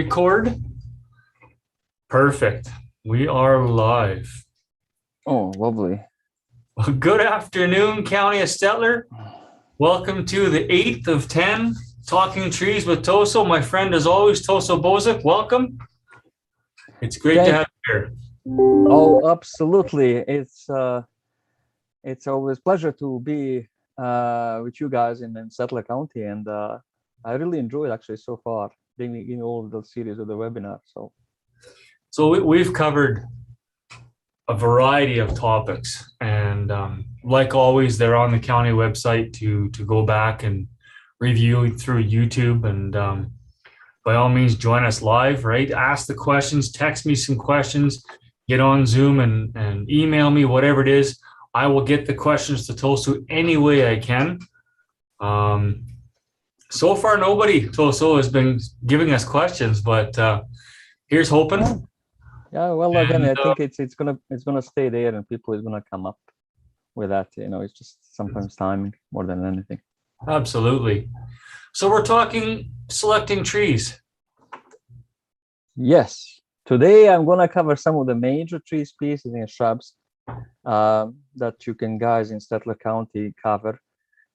record. Perfect. We are live. Oh, lovely. Well, good afternoon, County of Stettler. Welcome to the 8th of 10 Talking Trees with Toso. My friend, as always, Toso Bozic. Welcome. It's great to have you here. Oh, absolutely. It's always a pleasure to be with you guys in Stettler County, and I really enjoyed actually so far being in all the series of the webinar. So we've covered a variety of topics, and like always, they're on the county website to go back and review through YouTube. And by all means, join us live. Right? Ask the questions. Text me some questions. Get on Zoom and email me, whatever it is. I will get the questions to Toso any way I can. So far, nobody, Toso, has been giving us questions, but here's hoping. Yeah, well, again, I think it's gonna stay there, and people is gonna come up with that. You know, it's just sometimes timing more than anything. Absolutely. So we're talking selecting trees. Yes. Today I'm gonna cover some of the major tree species and shrubs that you can guys in Stettler County cover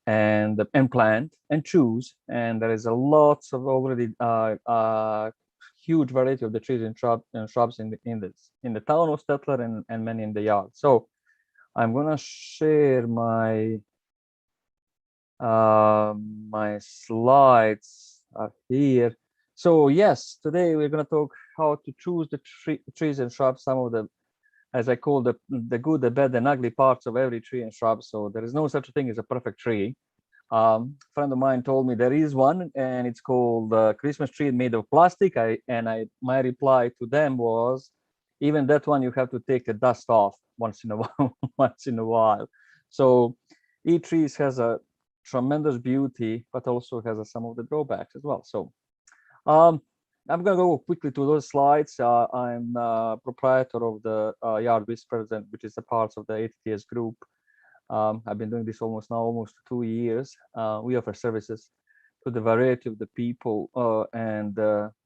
and plant and choose. And there is a lots of already huge variety of the trees and shrubs in the town of Stettler and many in the yard. So I'm gonna share my my slides here. So yes, today we're gonna talk how to choose the trees and shrubs, some of the, as I call the good, the bad, and ugly parts of every tree and shrub. So there is no such a thing as a perfect tree. A friend of mine told me there is one, and it's called the Christmas tree made of plastic. My reply to them was, even that one you have to take the dust off once in a while. Once in a while. So each tree has a tremendous beauty, but also has some of the drawbacks as well. So I'm going to go quickly to those slides. I'm proprietor of the Yard Whispers, which is a part of the ATTS group. I've been doing this almost 2 years. We offer services to the variety of the people and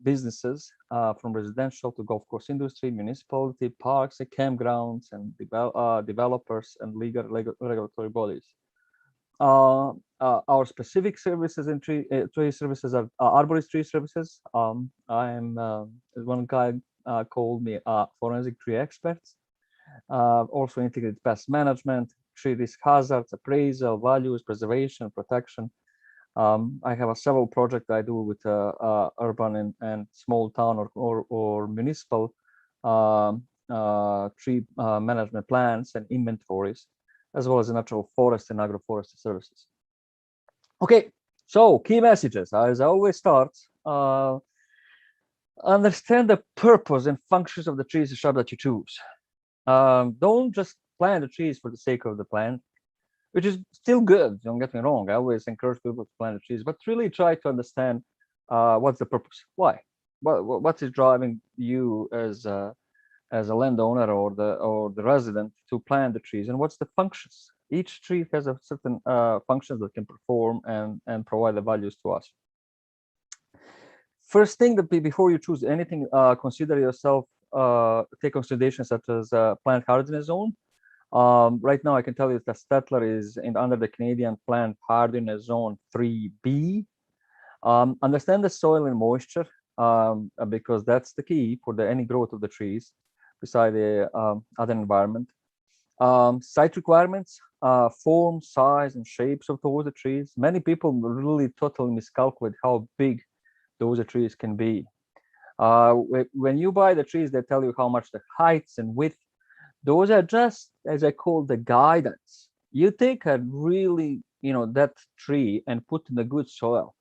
businesses, from residential to golf course industry, municipality, parks, and campgrounds, and developers and regulatory bodies. Our specific services in tree services are arborist tree services. One guy called me forensic tree experts. Also integrated pest management, tree risk hazards, appraisal, values, preservation, protection. I have several projects I do with urban and small town or municipal tree management plans and inventories, as well as natural forest and agroforestry services. Okay, so key messages. As I always start, understand the purpose and functions of the trees and shrub that you choose. Don't just plant the trees for the sake of the plant, which is still good. Don't get me wrong. I always encourage people to plant the trees, but really try to understand what's the purpose. Why? What is driving you as a landowner or the resident to plant the trees, and what's the functions? Each tree has a certain functions that can perform and provide the values to us. First thing, that before you choose anything, consider yourself, take considerations such as plant hardiness zone. Right now, I can tell you that Stettler is under the Canadian Plant Hardiness Zone 3B. Understand the soil and moisture, because that's the key for any growth of the trees, beside the other environment. Site requirements, form, size, and shapes of those trees. Many people really totally miscalculate how big those trees can be. When you buy the trees, they tell you how much the heights and width. Those are just, as I call, the guidance. You take a really, that tree and put in a good soil.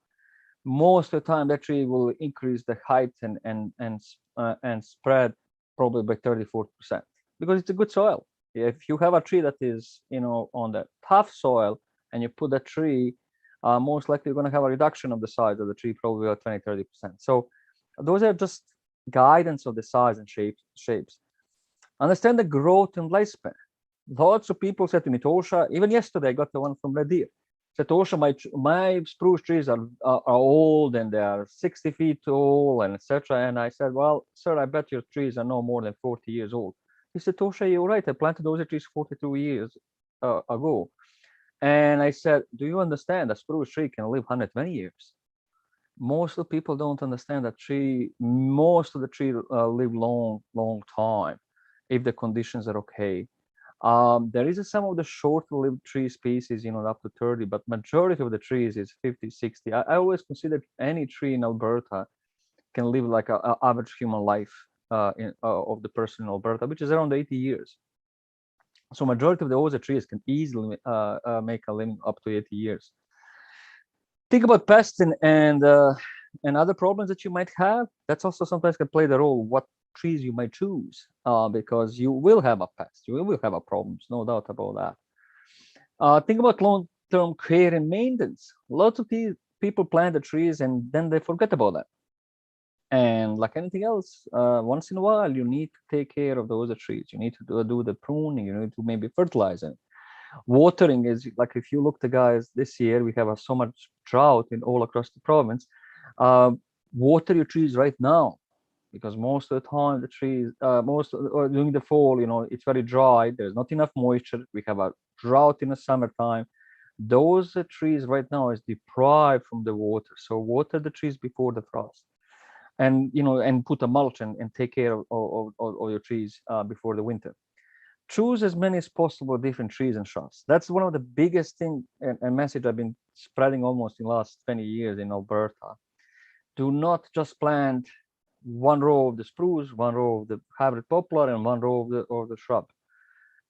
Most of the time, that tree will increase the height and spread probably by 30–40%, because it's a good soil. If you have a tree that is, on the tough soil, and you put that tree, most likely you're going to have a reduction of the size of the tree, probably about 20–30%. So those are just guidance of the size and shapes. Understand the growth and lifespan. Lots of people said to me, Tosha, even yesterday I got the one from Red Deer. Satosha, my spruce trees are old and they are 60 feet tall and etc. And I said, well, sir, I bet your trees are no more than 40 years old. He said, Tosha, you're right. I planted those trees 42 years ago. And I said, do you understand a spruce tree can live 120 years? Most of the people don't understand that most of the trees live long time if the conditions are okay. There is some of the short-lived tree species, up to 30, but majority of the trees is 50, 60. I always consider any tree in Alberta can live like a average human life of the person in Alberta, which is around 80 years. So majority of the older trees can easily make a living up to 80 years. Think about pests and other problems that you might have. That's also sometimes can play the role what trees you might choose, because you will have a pest, you will have a problems, no doubt about that. Think about long-term care and maintenance. Lots of these people plant the trees and then they forget about that. And like anything else, once in a while you need to take care of those trees. You need to do the pruning, you need to maybe fertilize them. Watering is like, if you look, the guys, this year we have so much drought in all across the province. Water your trees right now, because most of the time the trees, or during the fall, it's very dry. There's not enough moisture. We have a drought in the summertime. Those trees right now is deprived from the water. So water the trees before the frost, and and put a mulch and take care of your trees before the winter. Choose as many as possible different trees and shrubs. That's one of the biggest thing and message I've been spreading almost in the last 20 years in Alberta. Do not just plant one row of the spruce, one row of the hybrid poplar, and one row of the shrub,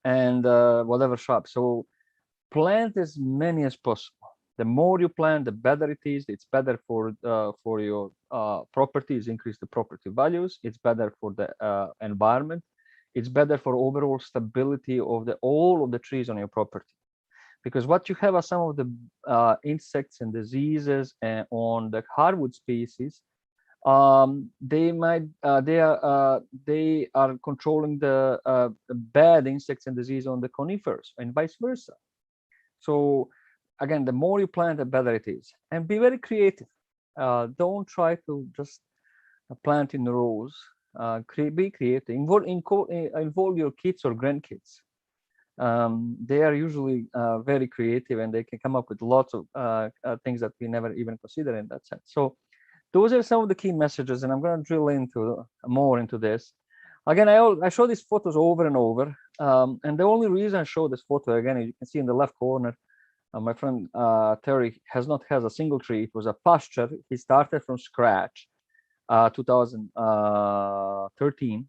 and whatever shrub. So plant as many as possible. The more you plant, the better it is. It's better for your properties, increase the property values. It's better for the environment. It's better for overall stability of all of the trees on your property. Because what you have are some of the insects and diseases on the hardwood species. They are controlling the bad insects and disease on the conifers, and vice versa. So again, the more you plant, the better it is. And be very creative. Don't try to just plant in rows. Be creative. Involve your kids or grandkids. They are usually very creative, and they can come up with lots of things that we never even consider in that sense. So those are some of the key messages, and I'm going to drill more into this. Again, I show these photos over and over, and the only reason I show this photo, again, as you can see in the left corner, my friend Terry has a single tree. It was a pasture. He started from scratch, 2013,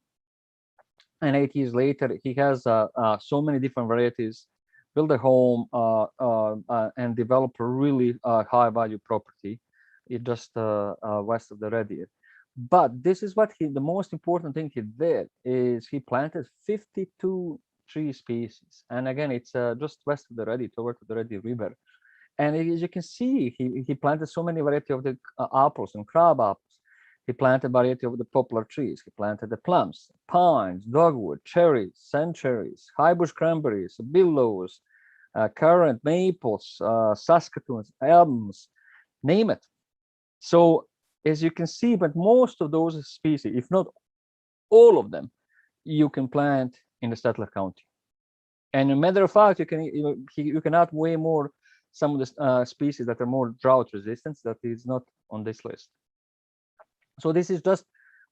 and 8 years later, he has so many different varieties, build a home, and develop a really high value property. It just west of the Red Deer. But this is what the most important thing he did is he planted 52 tree species. And again, it's just west of the Red Deer, toward the Red Deer River. And as you can see, he planted so many variety of the apples and crab apples. He planted variety of the poplar trees. He planted the plums, pines, dogwood, cherries, centuries, highbush cranberries, billows, currant, maples, saskatoons, elms, name it. So as you can see, but most of those species, if not all of them, you can plant in the Stettler County. And a matter of fact, you can add way more some of the species that are more drought resistant that is not on this list. So this is just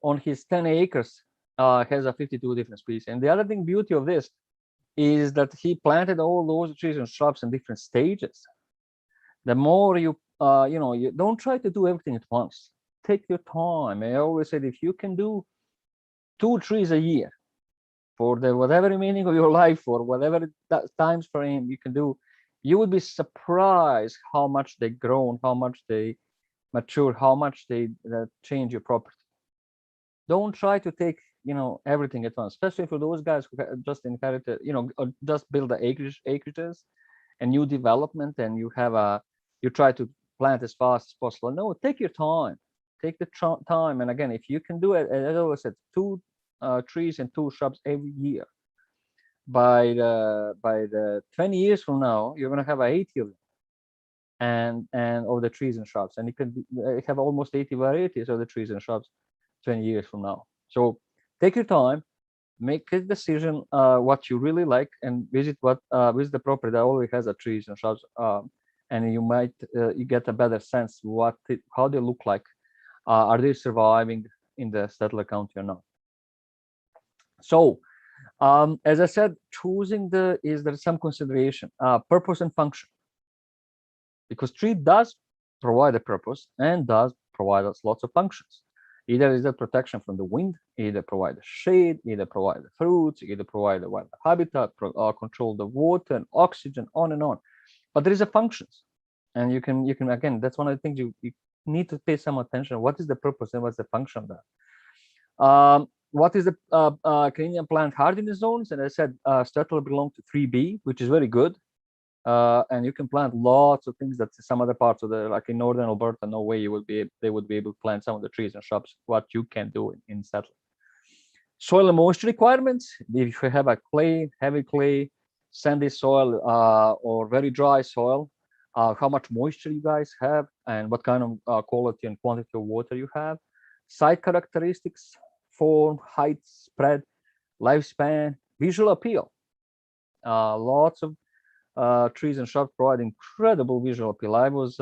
on his 10 acres, has a 52 different species. And the other thing, beauty of this is that he planted all those trees and shrubs in different stages. The more you don't try to do everything at once. Take your time. I always said, if you can do 2 trees a year for the whatever remaining of your life, or whatever times frame you can do, you would be surprised how much they grow, how much they mature, how much they change your property. Don't try to take everything at once, especially for those guys who just inherited, just build the acreages and new development, and you try to plant as fast as possible. No, take your time. Take the time. And again, if you can do it, as I always said, 2 trees and 2 shrubs every year, by the 20 years from now, you're going to have 80 of them. and of the trees and shrubs, and you can have almost 80 varieties of the trees and shrubs 20 years from now. So take your time, make a decision what you really like, and visit the property that already has a trees and shrubs, and you might you get a better sense how they look like. Are they surviving in the settler county or not? So as I said, choosing there's some consideration, purpose and function, because tree does provide a purpose and does provide us lots of functions. Either is that protection from the wind, either provide the shade, either provide the fruits, either provide the wild habitat, control the water and oxygen, on and on. But there is a functions, and you can again, that's one of the things you need to pay some attention. What is the purpose and what's the function of that? What is the Canadian plant hardiness zones? And I said Settler belong to 3B, which is very good. And you can plant lots of things that some other parts of the, like in northern Alberta, no way they would be able to plant some of the trees and shrubs what you can do in Settler. Soil and moisture requirements. If you have a clay, heavy clay, sandy soil, or very dry soil, how much moisture you guys have, and what kind of quality and quantity of water you have. Site characteristics, form, height, spread, lifespan, visual appeal. Lots of trees and shrubs provide incredible visual appeal. I was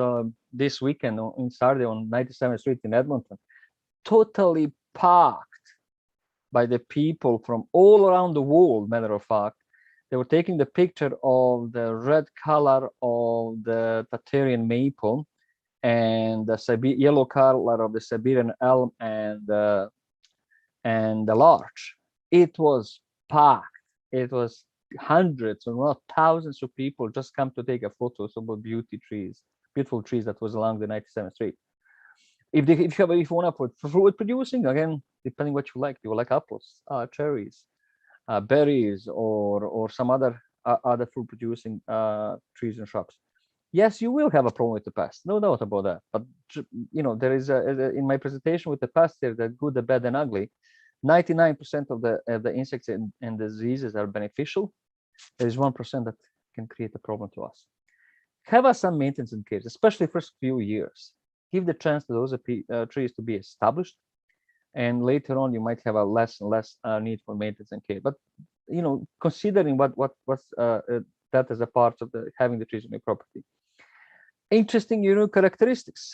this weekend on Saturday on 97th Street in Edmonton, totally packed by the people from all around the world. Matter of fact, they were taking the picture of the red color of the Tatarian maple and the yellow color of the Siberian elm and the larch. It was packed. It was hundreds or not thousands of people just come to take a photo of beautiful trees that was along the 97th Street. If you want to put fruit producing, again, depending what you like apples, cherries, berries, or some other fruit producing trees and shrubs. Yes, you will have a problem with the pest, no doubt about that. But there is in my presentation with the pest here, the good, the bad, and ugly. 99% of the insects and diseases are beneficial. There is 1% that can create a problem to us. Have some maintenance and care, especially first few years. Give the chance to those trees to be established, and later on you might have a less and less need for maintenance and care. But considering what's that as a part of having the trees on your property. Interesting unique characteristics.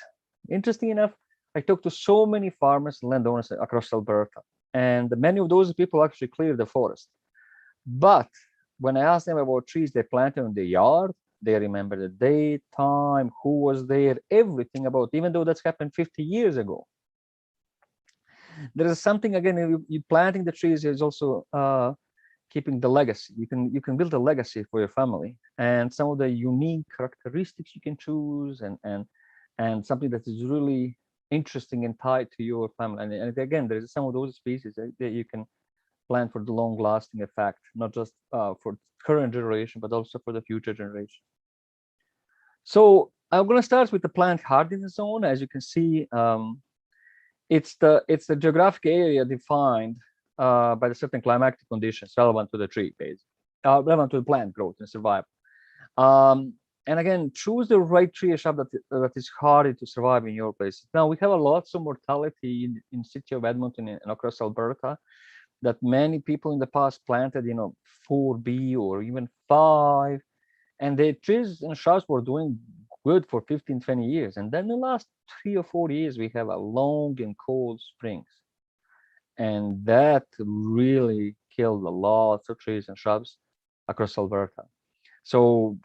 Interesting enough, I talked to so many farmers and landowners across Alberta, and many of those people actually clear the forest. But when I asked them about trees they planted in the yard, they remember the date, time, who was there, everything about, even though that's happened 50 years ago. There is something, again, you planting the trees is also keeping the legacy. You can build a legacy for your family, and some of the unique characteristics you can choose, and something that is really interesting and tied to your family. And again, there's some of those species that you can plant for the long-lasting effect, not just for current generation, but also for the future generation. So I'm going to start with the plant hardiness zone. As you can see, it's the geographic area defined by the certain climatic conditions relevant to the tree base, relevant to the plant growth and survival. And again, choose the right tree or shrub that is hardy to survive in your place. Now, we have a lot of mortality in city of Edmonton and across Alberta that many people in the past planted, 4B or even 5, and the trees and shrubs were doing good for 15, 20 years. And then the last 3 or 4 years, we have a long and cold springs. And that really killed a lot of trees and shrubs across Alberta. So,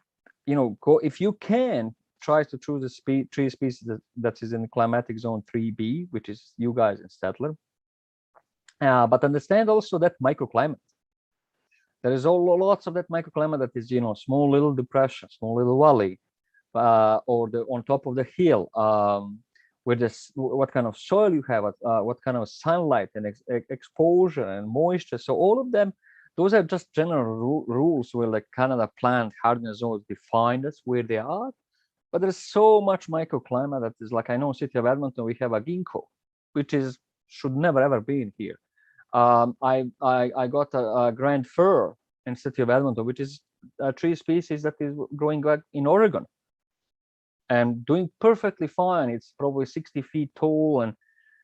if you can, try to choose a tree species that is in climatic zone 3B, which is you guys in Settler. But understand also that microclimate. There is lots of that microclimate that is, small little depression, small little valley, or on top of the hill, where what kind of soil you have, what kind of sunlight and exposure and moisture. So all of them, those are just general rules where the Canada plant hardiness zones define us where they are. But there's so much microclimate that is, like, I know in city of Edmonton, we have a ginkgo, which should never ever be in here. I got a grand fir in city of Edmonton, which is a tree species that is growing in Oregon. and doing perfectly fine. It's probably 60 feet tall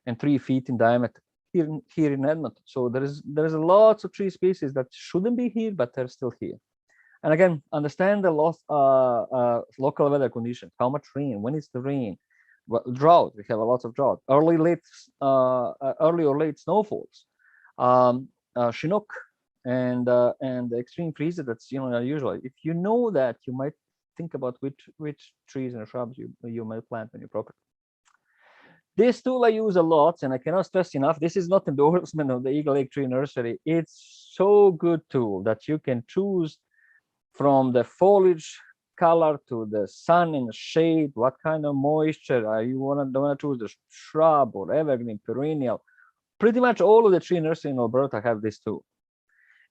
and 3 feet in diameter here in Edmonton. So there's lots of tree species that shouldn't be here, but they're still here. And again, understand the local weather conditions. How much rain? When is the rain? What, drought? We have a lot of drought. Early or late snowfalls. Chinook and the extreme freezes. That's unusual. If you know that, you might think about which trees and shrubs you might plant on your property. This tool I use a lot, and I cannot stress enough. This is not endorsement of the Eagle Lake Tree Nursery. It's so good tool that you can choose from the foliage color to the sun and shade, what kind of moisture you want to choose, the shrub or evergreen, perennial. Pretty much all of the tree nursery in Alberta have this tool.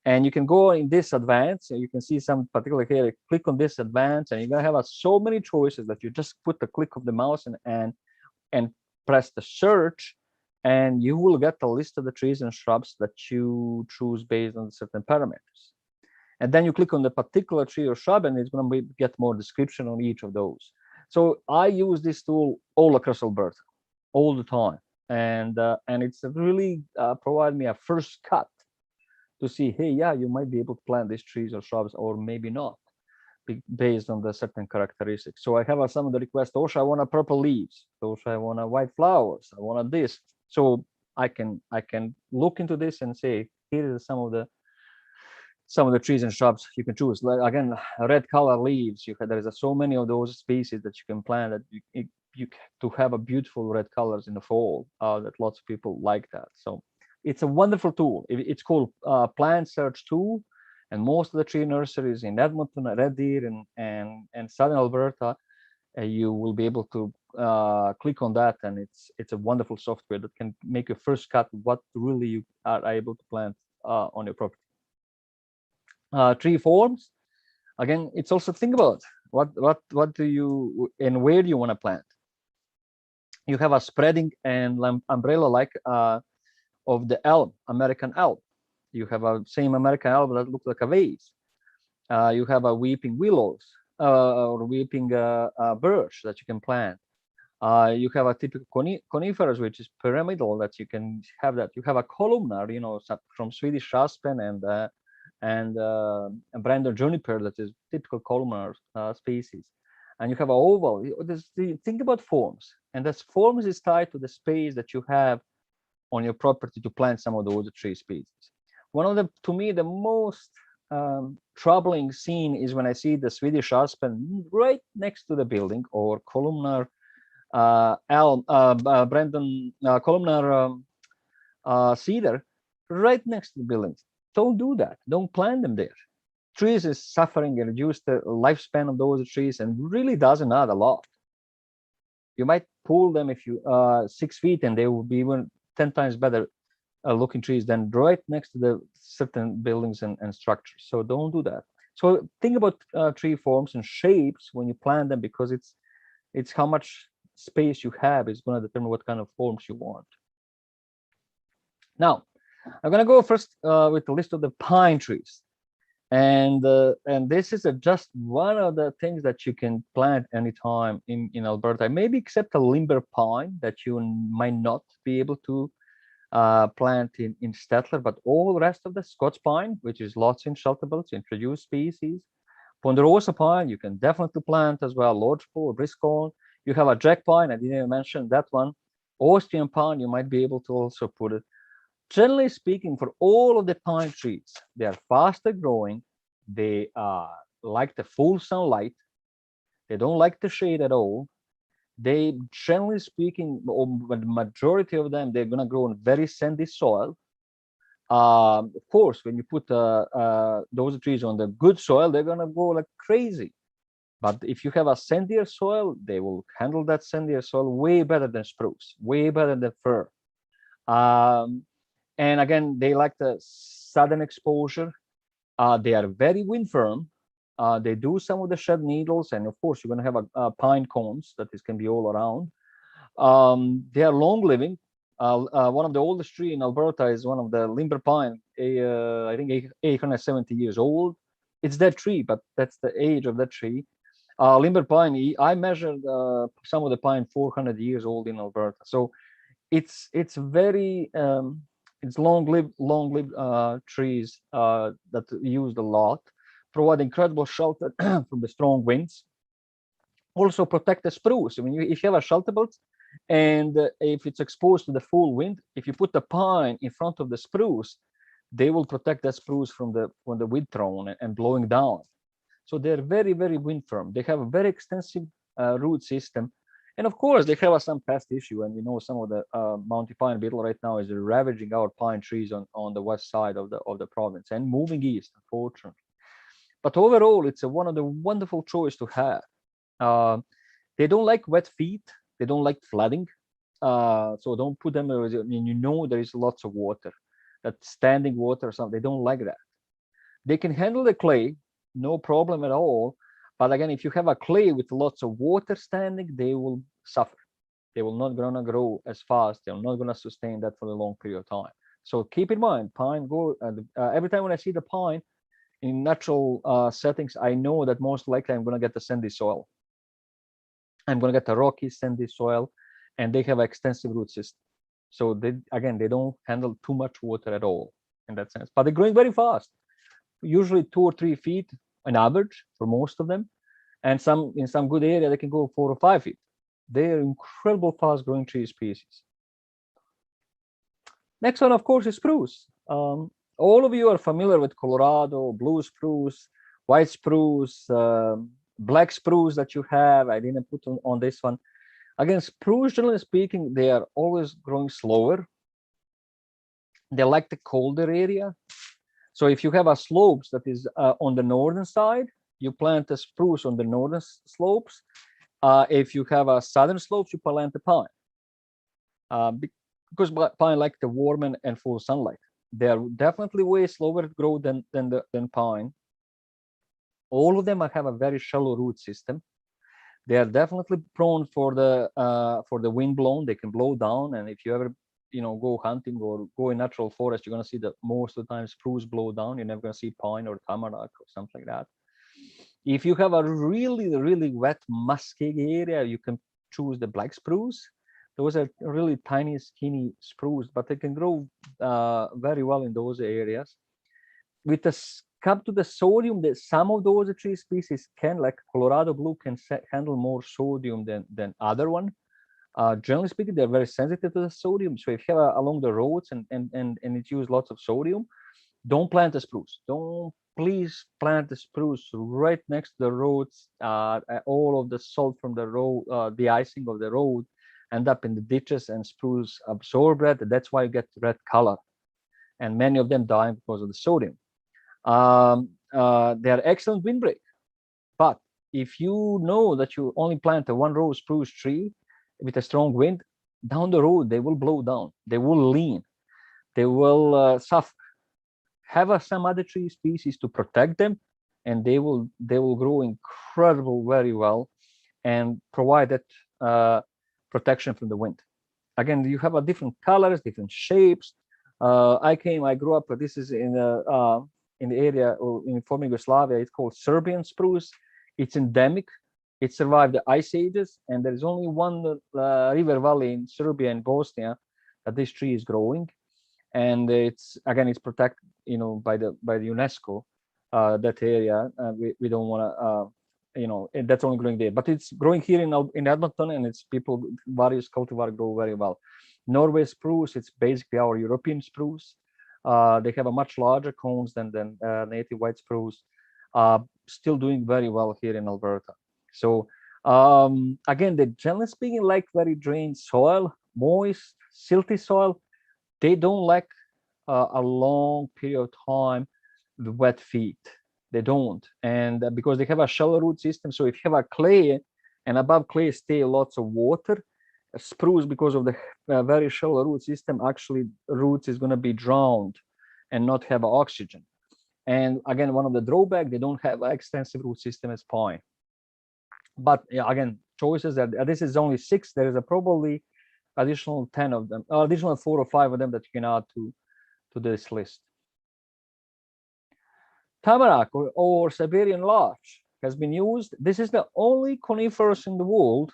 And you can go in this advanced, and you can see some particular here, click on this advanced, and you're gonna have so many choices that you just put the click of the mouse and press the search, and you will get a list of the trees and shrubs that you choose based on certain parameters. And then you click on the particular tree or shrub, and it's going to get more description on each of those. So I use this tool all across Alberta, all the time, and it's really provide me a first cut to see, hey, yeah, you might be able to plant these trees or shrubs, or maybe not, based on the certain characteristics. So I have some of the requests. Oh, I want a purple leaves. Oh, I want a white flowers. I want a this. So I can look into this and say, here is some of the trees and shrubs you can choose. Like, again, red color leaves. There is so many of those species that you can plant that you to have a beautiful red colors in the fall. That lots of people like that. So it's a wonderful tool. It's called Plant Search Tool, and most of the tree nurseries in Edmonton, Red Deer, and southern Alberta, you will be able to click on that, and it's a wonderful software that can make a first cut what really you are able to plant on your property. Tree forms, again, it's also think about what do you and where do you want to plant. You have a spreading and umbrella like of the elm, American elm. You have a same American elm that looks like a vase. You have a weeping willows or weeping birch that you can plant. You have a typical coniferous, which is pyramidal, that you can have that. You have a columnar, from Swedish Aspen and Cedar and Juniper, that is typical columnar species. And you have an oval. Think about forms, and this forms is tied to the space that you have on your property to plant some of those tree species. One of the, to me, the most troubling scene is when I see the Swedish Aspen right next to the building, or columnar elm, columnar cedar right next to the buildings. Don't do that. Don't plant them there. Trees is suffering and reduce the lifespan of those trees, and really doesn't add a lot. You might pull them if you 6 feet, and they will be even 10 times better looking trees than right next to the certain buildings and structures. So don't do that. So think about tree forms and shapes when you plant them, because it's how much space you have is going to determine what kind of forms you want. Now, I'm going to go first with the list of the pine trees. And this is just one of the things that you can plant anytime in Alberta, maybe except a limber pine that you might not be able to plant in Stettler, but all the rest of the Scots pine, which is lots in shelterbills, introduced species. Ponderosa pine, you can definitely plant as well. Lodgepole, Briscoe. You have a jack pine, I didn't even mention that one. Austrian pine, you might be able to also put it. Generally speaking, for all of the pine trees, they are faster growing. They like the full sunlight. They don't like the shade at all. They, generally speaking, the majority of them, they're going to grow in very sandy soil. Of course, when you put those trees on the good soil, they're going to go like crazy. But if you have a sandier soil, they will handle that sandier soil way better than spruce, way better than fir. And again, they like the sudden exposure. They are very wind firm. They do some of the shed needles, and of course, you're going to have a pine cones that can be all around. They are long living. One of the oldest tree in Alberta is one of the limber pine. I think 870 years old. It's that tree, but that's the age of that tree. Limber pine, I measured some of the pine 400 years old in Alberta. So it's very it's long-lived trees that used a lot, provide incredible shelter from the strong winds. Also protect the spruce. I mean, if you have a shelter belt, and if it's exposed to the full wind, if you put the pine in front of the spruce, they will protect that spruce from the wind thrown and blowing down. So they're very, very wind firm. They have a very extensive root system. And of course, they have some pest issue. And we know some of the mountain pine beetle right now is ravaging our pine trees on the west side of the province and moving east, unfortunately. But overall, it's one of the wonderful choice to have. They don't like wet feet. They don't like flooding. So don't put them, I mean, you know, there is lots of water, that standing water or something. They don't like that. They can handle the clay, no problem at all. But again, if you have a clay with lots of water standing, they will suffer. They will not gonna grow as fast. They're not gonna sustain that for a long period of time. So keep in mind, pine go every time when I see the pine in natural settings, I know that most likely I'm gonna get the sandy soil. I'm gonna get the rocky sandy soil, and they have an extensive root system. So they don't handle too much water at all in that sense. But they're growing very fast, usually 2 or 3 feet on average for most of them, and in some good area they can go 4 or 5 feet. They're incredible fast growing tree species. Next one, of course, is spruce. All of you are familiar with Colorado, blue spruce, white spruce, black spruce that you have. I didn't put on this one. Again, spruce, generally speaking, they are always growing slower. They like the colder area. So if you have a slopes that is on the northern side, you plant a spruce on the northern slopes. If you have a southern slopes, you plant the pine. Because pine like the warm and full sunlight. They are definitely way slower to grow than pine. All of them have a very shallow root system. They are definitely prone for the wind blown. They can blow down, and if you ever go hunting or go in natural forest, you're gonna see that most of the time spruce blow down. You're never gonna see pine or tamarack or something like that. If you have a really, really wet, musky area, you can choose the black spruce. Those are really tiny, skinny spruce, but they can grow very well in those areas. With the come to the sodium, that some of those tree species can, like Colorado blue, can handle more sodium than other one. Generally speaking, they're very sensitive to the sodium. So if you have along the roads and it use lots of sodium, don't plant the spruce. Don't please plant the spruce right next to the roads. All of the salt from the road, the icing of the road, end up in the ditches, and spruce absorb that. That's why you get red color, and many of them die because of the sodium. They are excellent windbreak, but if you know that you only plant a one row spruce tree with a strong wind, down the road they will blow down, they will lean, they will suffer. Have some other tree species to protect them, and they will grow incredible very well and provide that protection from the wind. Again, you have a different colors, different shapes. I grew up, this is in the area in former Yugoslavia. It's called Serbian spruce. It's endemic. It survived the ice ages, and there is only one river valley in Serbia and Bosnia that this tree is growing, and it's protected, by the UNESCO, that area. We don't want to, that's only growing there, but it's growing here in Edmonton, and it's various cultivars grow very well. Norway spruce, it's basically our European spruce. They have a much larger cones than native white spruce. Still doing very well here in Alberta. So again, they generally speaking like very drained soil, moist, silty soil. They don't like a long period of time with wet feet. They don't, and because they have a shallow root system. So if you have a clay, and above clay stay lots of water, spruce, because of the very shallow root system, actually roots is going to be drowned and not have oxygen. And again, one of the drawbacks, they don't have an extensive root system as pine. But again, choices that this is only 6. There is probably additional 10 of them, additional 4 or 5 of them that you can add to this list. Tamarack or Siberian larch. has been used. This is the only coniferous in the world,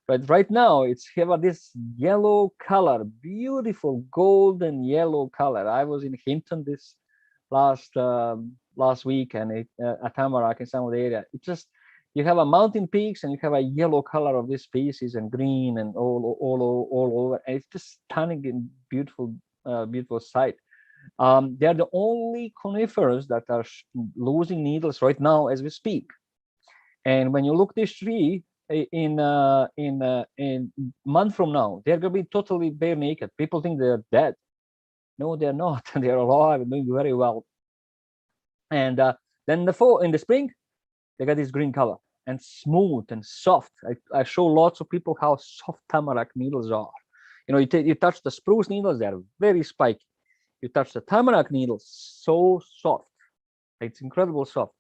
but right now it's have this yellow color, beautiful golden yellow color. I was in Hinton this last week, and at Tamarack in some of the area. It just, you have a mountain peaks and you have a yellow color of this species and green and all over. And it's just stunning and beautiful, beautiful sight. They're the only conifers that are losing needles right now as we speak. And when you look this tree in a month from now, they're going to be totally bare naked. People think they're dead. No, they're not. They're alive and doing very well. And then in the spring, they got this green color and smooth and soft. I show lots of people how soft tamarack needles are. You know, you touch the spruce needles, they're very spiky. You touch the tamarack needles, so soft. It's incredible soft.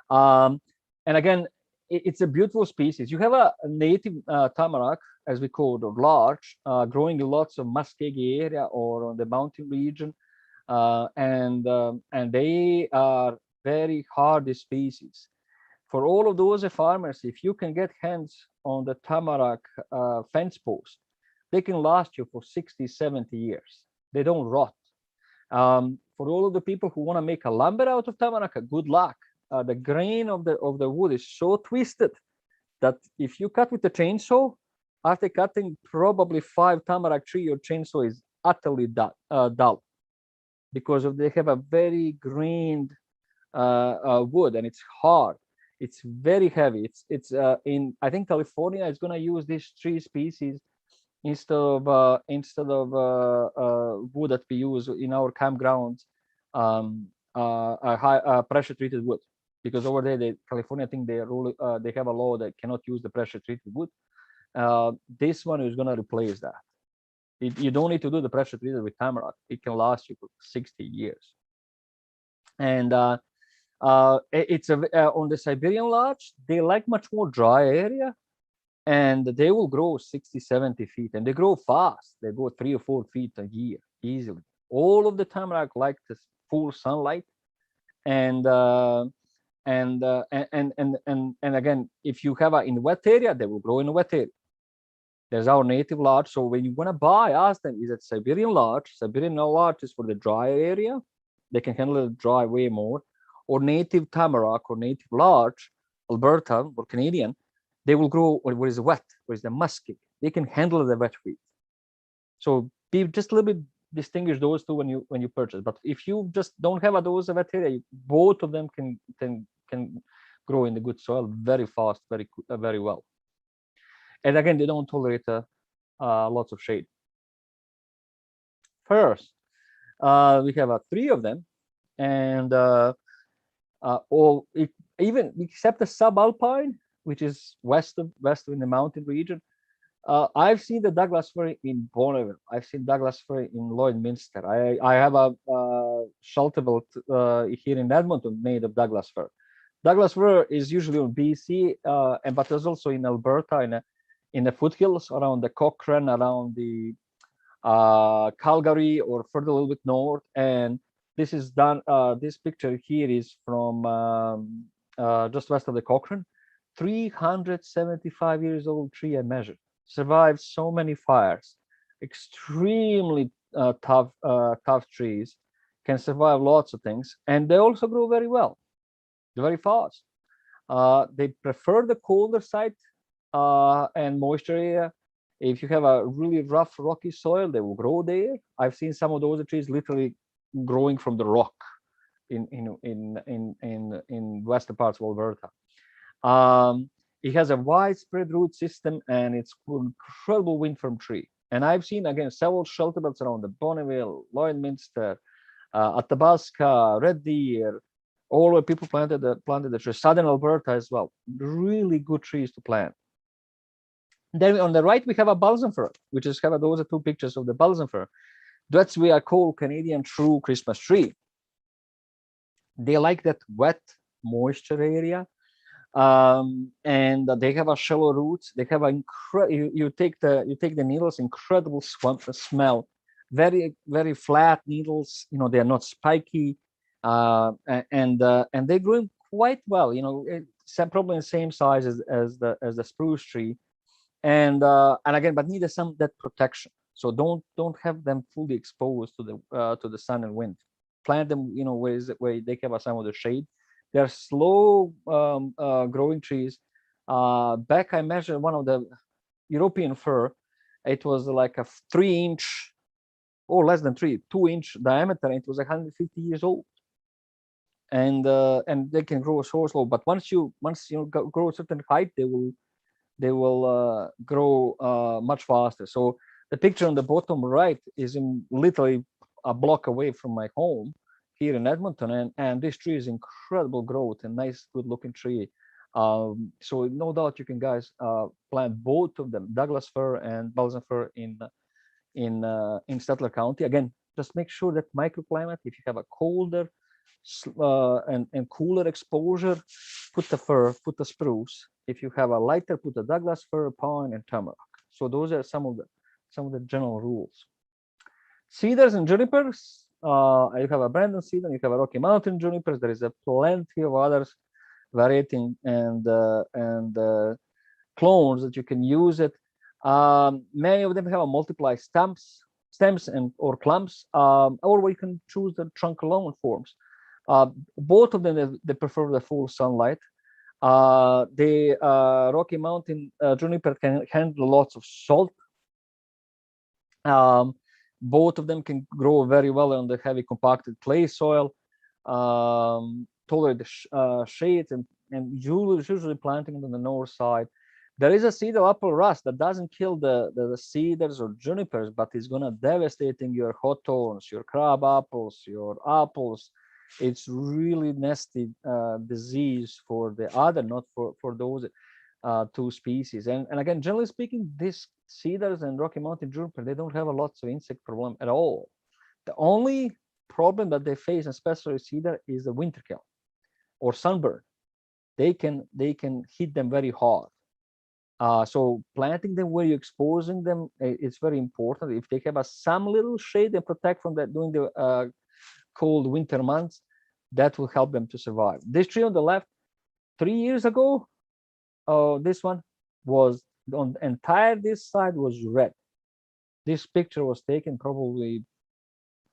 And again, it's a beautiful species. You have a native tamarack, as we call it, or larch, growing in lots of Muskegee area or on the mountain region. And they are very hardy species. For all of those farmers, if you can get hands on the tamarack fence post, they can last you for 60, 70 years. They don't rot. For all of the people who want to make a lumber out of tamarack, good luck. The grain of the wood is so twisted that if you cut with a chainsaw, after cutting probably 5 tamarack tree, your chainsaw is utterly dull because they have a very grained wood, and it's hard. It's very heavy. It's in, I think, California is going to use these 3 species instead of wood that we use in our campgrounds, high pressure treated wood, because over there, California, I think they have a law that cannot use the pressure treated wood. This one is going to replace that. You don't need to do the pressure treated with tamarack. It can last you for 60 years. And it's on the Siberian larch, they like much more dry area, and they will grow 60, 70 feet, and they grow fast. They go 3 or 4 feet a year easily. All of the tamarack like the full sunlight, and again, if you have in wet area, they will grow in a wet area. There's our native larch. So when you want to buy, ask them, is it Siberian larch? Siberian larch is for the dry area. They can handle the dry way more. Or native tamarack or native larch, Alberta or Canadian, they will grow where is wet, where is the musky. They can handle the wet wheat. So be just a little bit distinguish those two when you purchase. But if you just don't have those wet area, both of them can grow in the good soil very fast, very well. And again, they don't tolerate lots of shade. First, we have 3 of them, and even except the subalpine, which is west in the mountain region. I've seen the Douglas fir in Bonneville. I've seen Douglas fir in Lloydminster. I have a shelter built here in Edmonton made of Douglas fir. Douglas fir is usually on BC, but there's also in Alberta, in the foothills around the Cochrane, around the Calgary, or further a little bit north. And this is done. This picture here is from just west of the Cochrane. 375 years old tree, I measured. Survived so many fires. Extremely tough trees. Can survive lots of things, and they also grow very well, very fast. They prefer the colder site and moisture area. If you have a really rough, rocky soil, they will grow there. I've seen some of those trees literally growing from the rock in western parts of Alberta. It has a widespread root system, and it's an incredible wind farm tree. And I've seen, again, several shelter belts around the Bonneville, Lloydminster, Athabasca, Red Deer, all where people planted the trees. Southern Alberta as well. Really good trees to plant. Then on the right, we have a balsam fir, which is those are 2 pictures of the balsam fir. That's what I call Canadian true Christmas tree. They like that wet moisture area, and they have a shallow roots. They have you take the needles, incredible smell, very flat needles. You know, they are not spiky, and they grow quite well. You know, probably the same size as the spruce tree, and again, but need some that protection. So don't have them fully exposed to the sun and wind. Plant them, where they have some of the shade. They're slow growing trees. Back I measured one of the European fir. It was like a 3-inch, or less than 2-inch diameter. And it was 150 years old, and they can grow so slow. But once you grow a certain height, they will grow much faster. So the picture on the bottom right is literally a block away from my home here in Edmonton, and this tree is incredible growth and nice, good-looking tree. So no doubt you can, guys, plant both of them, Douglas fir and balsam fir, in Stettler County. Again, just make sure that microclimate, if you have a colder and cooler exposure, put the fir, put the spruce. If you have a lighter, put the Douglas fir, pine, and tamarack. So those are some of the general rules. Cedars and junipers. You have a Brandon cedar, you have a Rocky Mountain junipers. There is a plenty of others, variety and clones that you can use it. Many of them have a multiply stems or clumps, or we can choose the trunk alone forms. Both of them, they prefer the full sunlight. The Rocky Mountain juniper can handle lots of salt. Both of them can grow very well on the heavy compacted clay soil, tolerate the shades, and usually planting on the north side. There is a cedar apple rust that doesn't kill the cedars or junipers, but it's gonna devastating your hawthorns, your crab apples, your apples. It's really nasty disease for the other, not for those two species. And again, generally speaking, these cedars and Rocky Mountain juniper, they don't have a lot of insect problem at all. The only problem that they face, especially cedar, is the winter kill or sunburn. They can hit them very hard. So planting them where you're exposing them, it's very important. If they have some little shade and protect from that during the cold winter months, that will help them to survive. This tree on the left, 3 years ago, this one was on the entire this side was red. This picture was taken probably,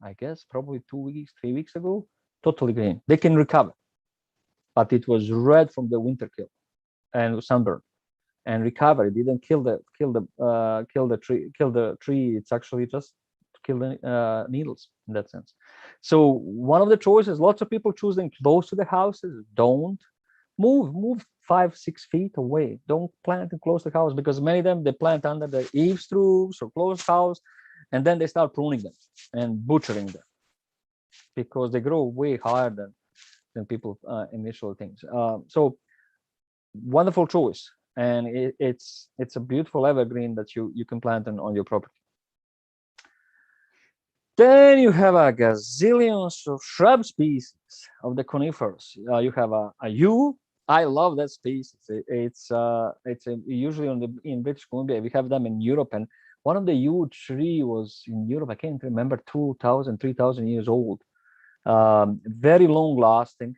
I guess, probably 2 weeks, 3 weeks ago. Totally green. They can recover, but it was red from the winter kill and sunburn. And recovery didn't kill the tree. It's actually just to kill the needles in that sense. So one of the choices, lots of people choose them close to the houses. Don't move 5-6 feet away. Don't plant them close to the house, because many of them they plant under the eaves roofs or closed house, and then they start pruning them and butchering them because they grow way higher than people initial things. So wonderful choice. And it's a beautiful evergreen that you can plant on your property. Then you have a gazillions of shrub species of the conifers. You have a yew. I love that species. It's usually in British Columbia. We have them in Europe, and one of the yew tree was in Europe. I can't remember, 2,000, 3,000 years old. Very long lasting,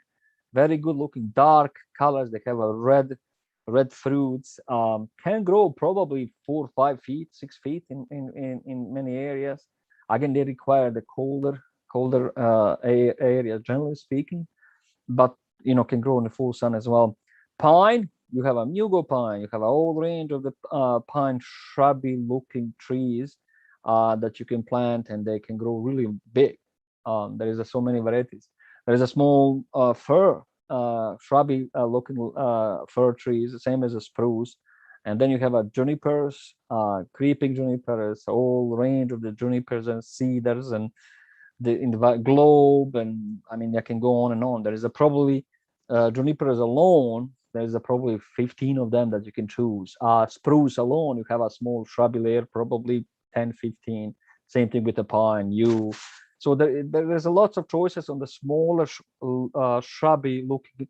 very good looking, dark colors. They have a red fruits, can grow probably 4 or 5 feet, 6 feet in many areas. Again, they require the colder areas, generally speaking, but can grow in the full sun as well. Pine, you have a mugo pine, you have a whole range of the pine shrubby looking trees that you can plant, and they can grow really big. There is so many varieties. There is a small fir, shrubby looking fir trees, the same as a spruce. And then you have a junipers, creeping junipers, a whole range of the junipers and cedars and in the globe. And I mean, I can go on and on. There is probably junipers alone, there is probably 15 of them that you can choose. Spruce alone, you have a small shrubby layer, probably 10, 15. Same thing with the pine, yew. So there's a lots of choices on the smaller shrubby looking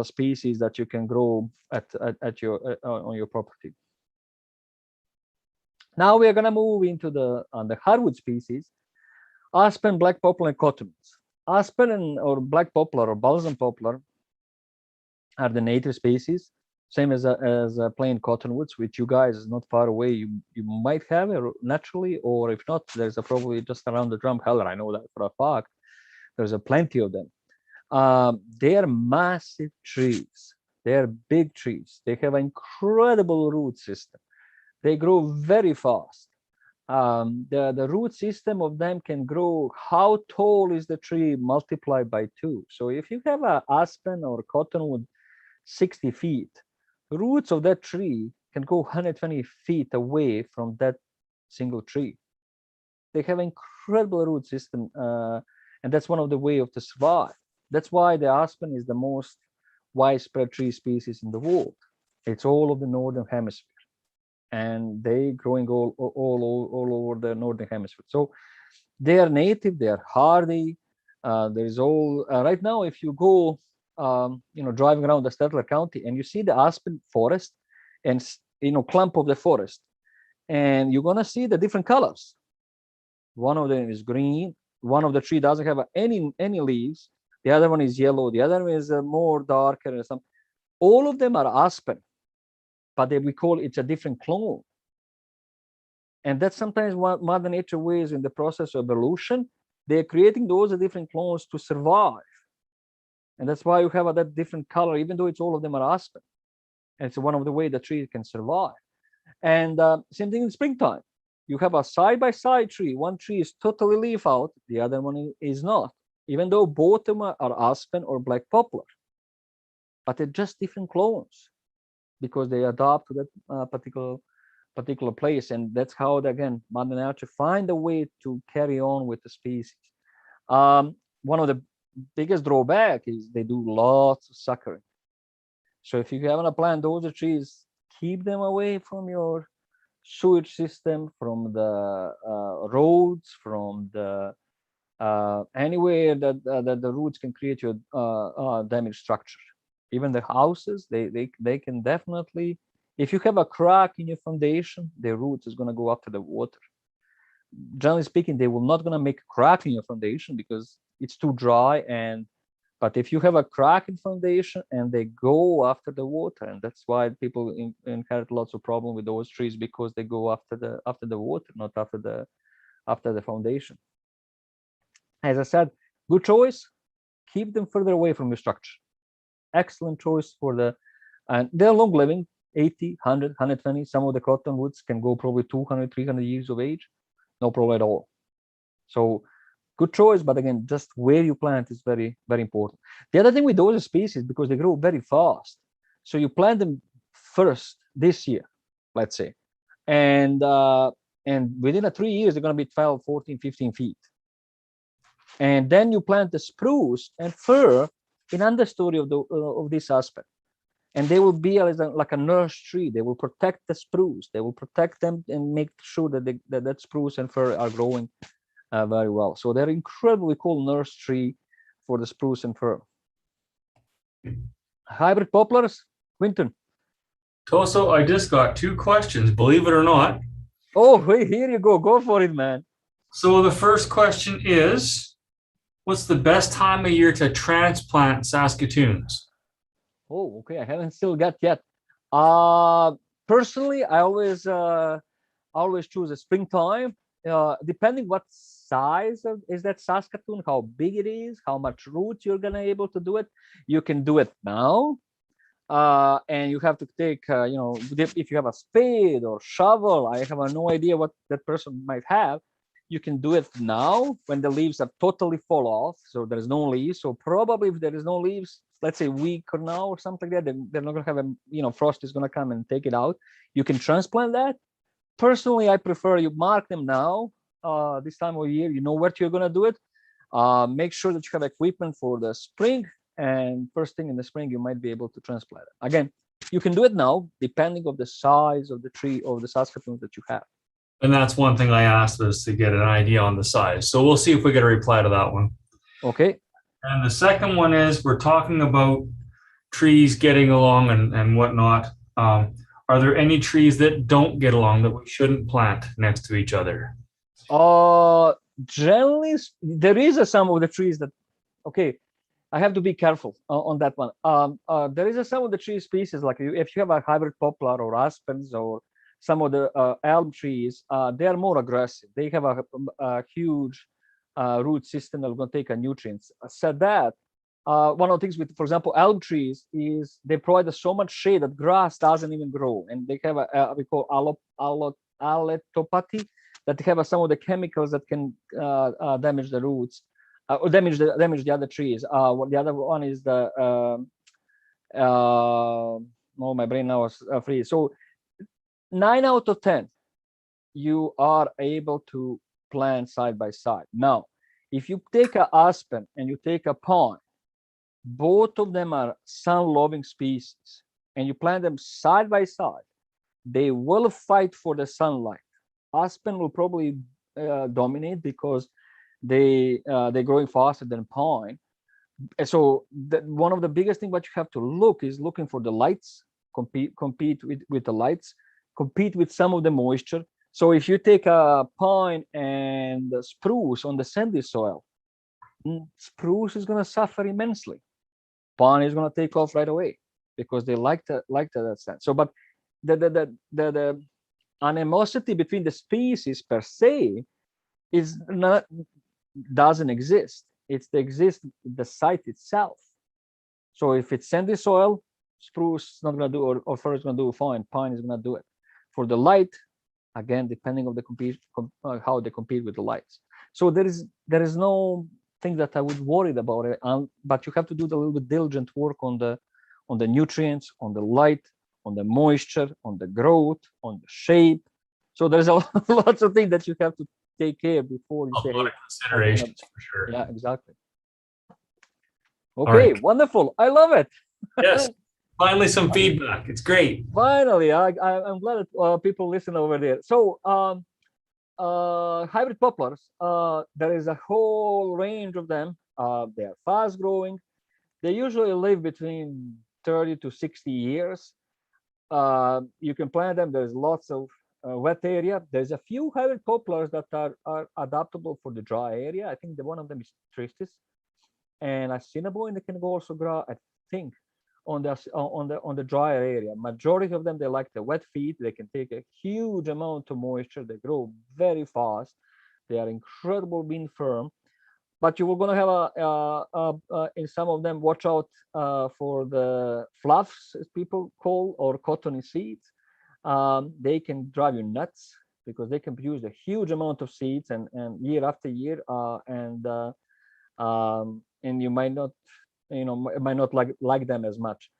species that you can grow at your on your property. Now we are going to move into the hardwood species: aspen, black poplar, and cottonwoods. Aspen or black poplar or balsam poplar are the native species, same as a plain cottonwoods, which you guys is not far away. You might have it naturally, or if not, there's a probably just around the drum heller. I know that for a fact. There's a plenty of them. They are massive trees. They are big trees. They have an incredible root system. They grow very fast. The root system of them can grow. How tall is the tree multiplied by 2? So if you have a aspen or cottonwood 60 feet, roots of that tree can go 120 feet away from that single tree. They have an incredible root system, and that's one of the ways to survive. That's why the aspen is the most widespread tree species in the world. It's all of the northern hemisphere, and they growing all over the northern hemisphere. So they are native, they are hardy. There's all right now, if you go driving around the Stettler County and you see the aspen forest and clump of the forest, and you're gonna see the different colors. One of them is green, one of the tree doesn't have any leaves, the other one is yellow, the other one is more darker and some. All of them are aspen, but we call it a different clone. And that's sometimes what Mother Nature ways in the process of evolution. They're creating those different clones to survive. And that's why you have that different color, even though it's all of them are aspen. And it's one of the ways the tree can survive. And same thing in springtime. You have a side-by-side tree. One tree is totally leaf out, the other one is not, even though both of them are aspen or black poplar. But they're just different clones because they adapt to that particular place. And that's how, again, Mother Nature find a way to carry on with the species. One of the biggest drawback is they do lots of suckering. So if you haven't plant those trees, keep them away from your sewage system, from the roads, from the anywhere that the roots can create your damaged structure. Even the houses, they can definitely, if you have a crack in your foundation, the roots is going to go after the water. Generally speaking, they will not going to make a crack in your foundation because it's too dry. But if you have a crack in foundation and they go after the water, and that's why people inherit lots of problem with those trees, because they go after the water, not after the foundation. As I said, good choice. Keep them further away from your structure. Excellent choice and they're long living, 80, 100, 120. Some of the cottonwoods can go probably 200, 300 years of age. No problem at all. So good choice, but again, just where you plant is very, very important. The other thing with those species, because they grow very fast, so you plant them first this year, let's say, and within 3 years, they're going to be 12, 14, 15 feet. And then you plant the spruce and fir in understory of this aspen, and they will be like a nurse tree. They will protect the spruce. They will protect them and make sure that that spruce and fir are growing very well. So they're incredibly cool nurse tree for the spruce and fir. Hybrid poplars, Quinton. Toso, I just got 2 questions, believe it or not. Oh, wait, here you go. Go for it, man. So the first question is, what's the best time of year to transplant Saskatoons? Oh, okay. I haven't still got yet. Personally, I always choose a springtime. Depending what size is that Saskatoon, how big it is, how much roots you're gonna able to do it. You can do it now, and you have to take, if you have a spade or shovel. I have no idea what that person might have. You can do it now when the leaves are totally fall off, so there's no leaves. So probably if there is no leaves, let's say a week or now or something like that, they're not gonna have frost is gonna come and take it out. You can transplant that. Personally, I prefer you mark them now, this time of year. You know where you're going to do it. Make sure that you have equipment for the spring, and first thing in the spring, you might be able to transplant it. Again, you can do it now, depending on the size of the tree or the Saskatoons that you have. And that's one thing I asked, was to get an idea on the size. So we'll see if we get a reply to that one. Okay. And the second one is, we're talking about trees getting along and whatnot. Are there any trees that don't get along that we shouldn't plant next to each other? Generally, there is some of the trees that, okay, I have to be careful on that one. There is some of the tree species, like if you have a hybrid poplar or aspens or some of the elm trees, they are more aggressive. They have a huge root system that will take nutrients. Said that, one of the things with, for example, elm trees is they provide so much shade that grass doesn't even grow, and they have we call allelopathy, that have some of the chemicals that can damage the roots. Or damage the other trees. The other one is the oh, my brain now is free. So 9 out of 10, you are able to plant side by side. Now, if you take a aspen and you take a pine, both of them are sun-loving species, and you plant them side by side, they will fight for the sunlight. Aspen will probably dominate because they're growing faster than pine. And so one of the biggest things what you have to looking for the lights, compete with the lights, compete with some of the moisture. So if you take a pine and a spruce on the sandy soil, spruce is going to suffer immensely. Pine is going to take off right away because they like that sand. So, but the animosity between the species per se is not, doesn't exist. It's the site itself. So if it's sandy soil, spruce is not going to do, or fir is going to do fine. Pine is going to do it. For the light, again, depending on the how they compete with the lights. So there is no thing that I would worry about it. But you have to do a little bit diligent work on the nutrients, on the light, on the moisture, on the growth, on the shape. So there's lots of things that you have to take care before you say, a lot of considerations for sure. Yeah, exactly. Okay, right. Wonderful. I love it. Yes, finally some feedback. It's great. Finally, I'm glad that people listen over there. So hybrid poplars, there is a whole range of them. They are fast growing. They usually live between 30 to 60 years. You can plant them. There's lots of wet area. There's a few hybrid poplars that are adaptable for the dry area. I think one of them is Tristis, and a cinnamon. They can also grow, I think, on the drier area. Majority of them, they like the wet feet. They can take a huge amount of moisture. They grow very fast. They are incredible being firm. But you were going to have in some of them, watch out for the fluffs, as people call, or cottony seeds. They can drive you nuts because they can produce a huge amount of seeds and year after year, and you might not, like them as much.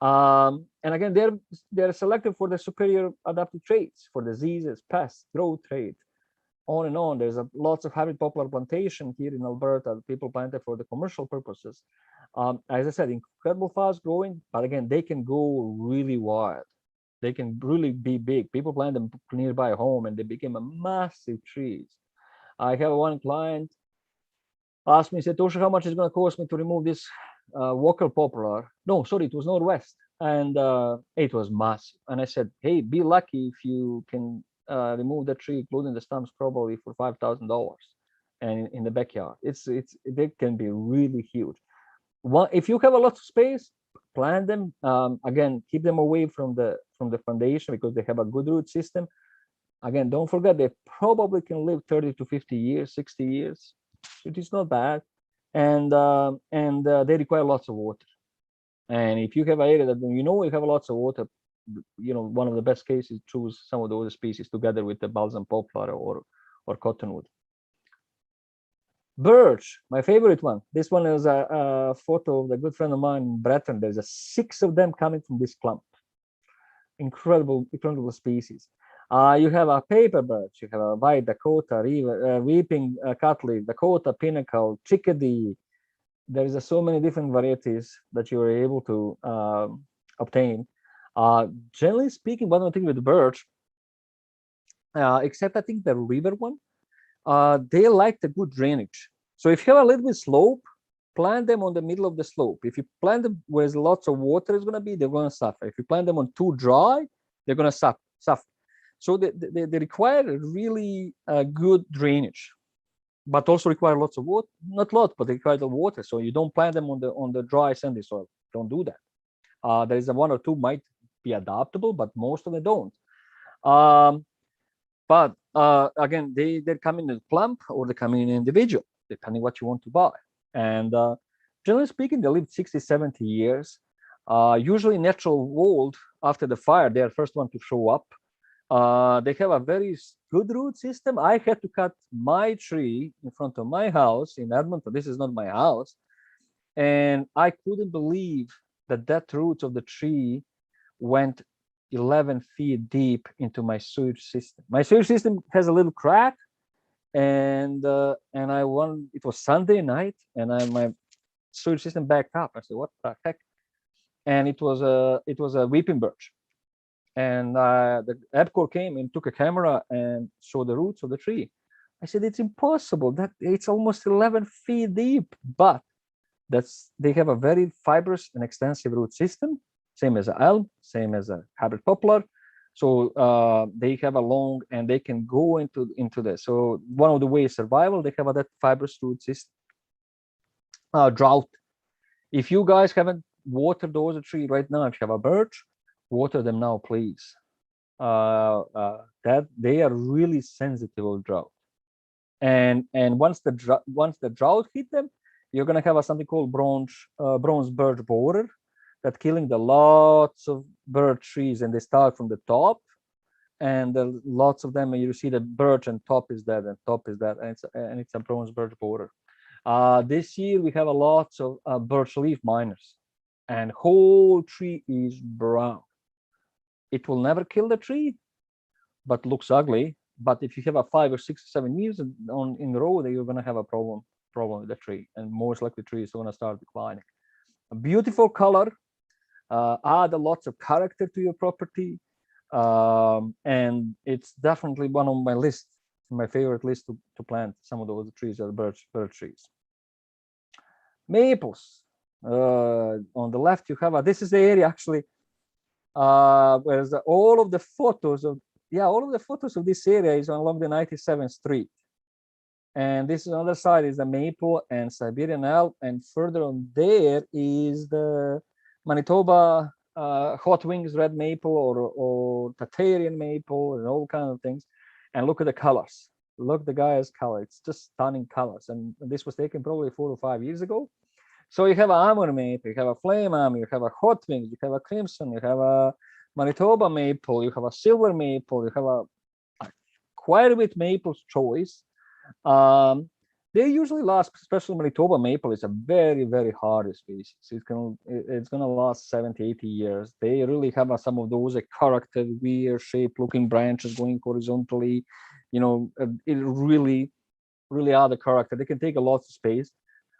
And again, they're selected for the superior adaptive traits, for diseases, pests, growth rate, on and on. There's lots of hybrid poplar plantation here in Alberta. People plant it for the commercial purposes. As I said, incredible fast growing, but again, they can go really wild. They can really be big. People plant them nearby home and they became a massive trees. I have one client asked me, said, Tosha, how much is it going to cost me to remove this Walker poplar? No, sorry, it was Northwest. And it was massive. And I said, hey, be lucky if you can remove the tree, including the stumps, probably for $5,000, and in the backyard. They can be really huge. If you have a lot of space, plant them. Again, keep them away from the foundation because they have a good root system. Again, don't forget they probably can live 30 to 50 years, 60 years. It is not bad, and they require lots of water. And if you have an area that you have lots of water, one of the best cases, choose some of the other species together with the balsam poplar or cottonwood. Birch, my favorite one. This one is a photo of a good friend of mine, Breton. There's 6 of them coming from this clump. Incredible species. You have a paper birch, you have a white Dakota, weeping cutleaf, Dakota pinnacle, chickadee. There's so many different varieties that you are able to obtain. Generally speaking, one thing with birch, except I think the river one, they like the good drainage. So if you have a little bit slope, plant them on the middle of the slope. If you plant them where lots of water is going to be, they're going to suffer. If you plant them on too dry, they're going to suffer. So they require really good drainage. but also require lots of water. Not a lot, but they require the water. So you don't plant them on the dry sandy soil. Don't do that. There is a one or two might be adaptable, but most of them don't. But again, they come in a clump or they come in individual, depending what you want to buy. And generally speaking, they live 60, 70 years. Usually natural world, after the fire, they are first one to show up. They have a very good root system. I had to cut my tree in front of my house in Edmonton. This is not my house. And I couldn't believe that roots of the tree went 11 feet deep into my sewage system. My sewage system has a little crack, and it was Sunday night, and my sewage system backed up. I said, "What the heck?" And it was a weeping birch, and the EPCOR came and took a camera and showed the roots of the tree. I said, "It's impossible. That it's almost 11 feet deep, but they have a very fibrous and extensive root system, same as an elm, same as a hybrid poplar. So they have a long, and they can go into this. So one of the ways survival, they have that fibrous root system. Drought. If you guys haven't watered those tree right now, if you have a birch, water them now, please. That they are really sensitive of drought. And once the drought hit them, you're gonna have something called bronze birch borer, that killing the lots of birch trees, and they start from the top, and lots of them, and you see the birch and top is dead and top is dead, and it's a bronze birch borer. This year we have a lots of birch leaf miners, and whole tree is brown. It will never kill the tree, but looks ugly. But if you have a 5 or 6 or 7 years in a row, then you're gonna have a problem with the tree, and most likely the tree is going to start declining. A beautiful color, add lots of character to your property, and it's definitely one on my favorite list to plant. Some of those trees are birch trees. Maples. On the left you have this is the area actually where all of the photos of this area is along the 97th Street. And this is on the other side is the maple and Siberian elm, and further on there is the Manitoba hot wings red maple or Tatarian maple and all kinds of things. And look at the colors. Look the guy's color. It's just stunning colors. And this was taken probably 4 or 5 years ago. So you have a Amur maple, you have a flame elm, you have a hot wings, you have a crimson, you have a Manitoba maple, you have a silver maple, you have a quite a bit maple's choice. They usually last, especially Manitoba maple is a very, very hard species. It's gonna last 70, 80 years. They really have some of those character, weird shape looking branches going horizontally. It really are the character. They can take a lot of space.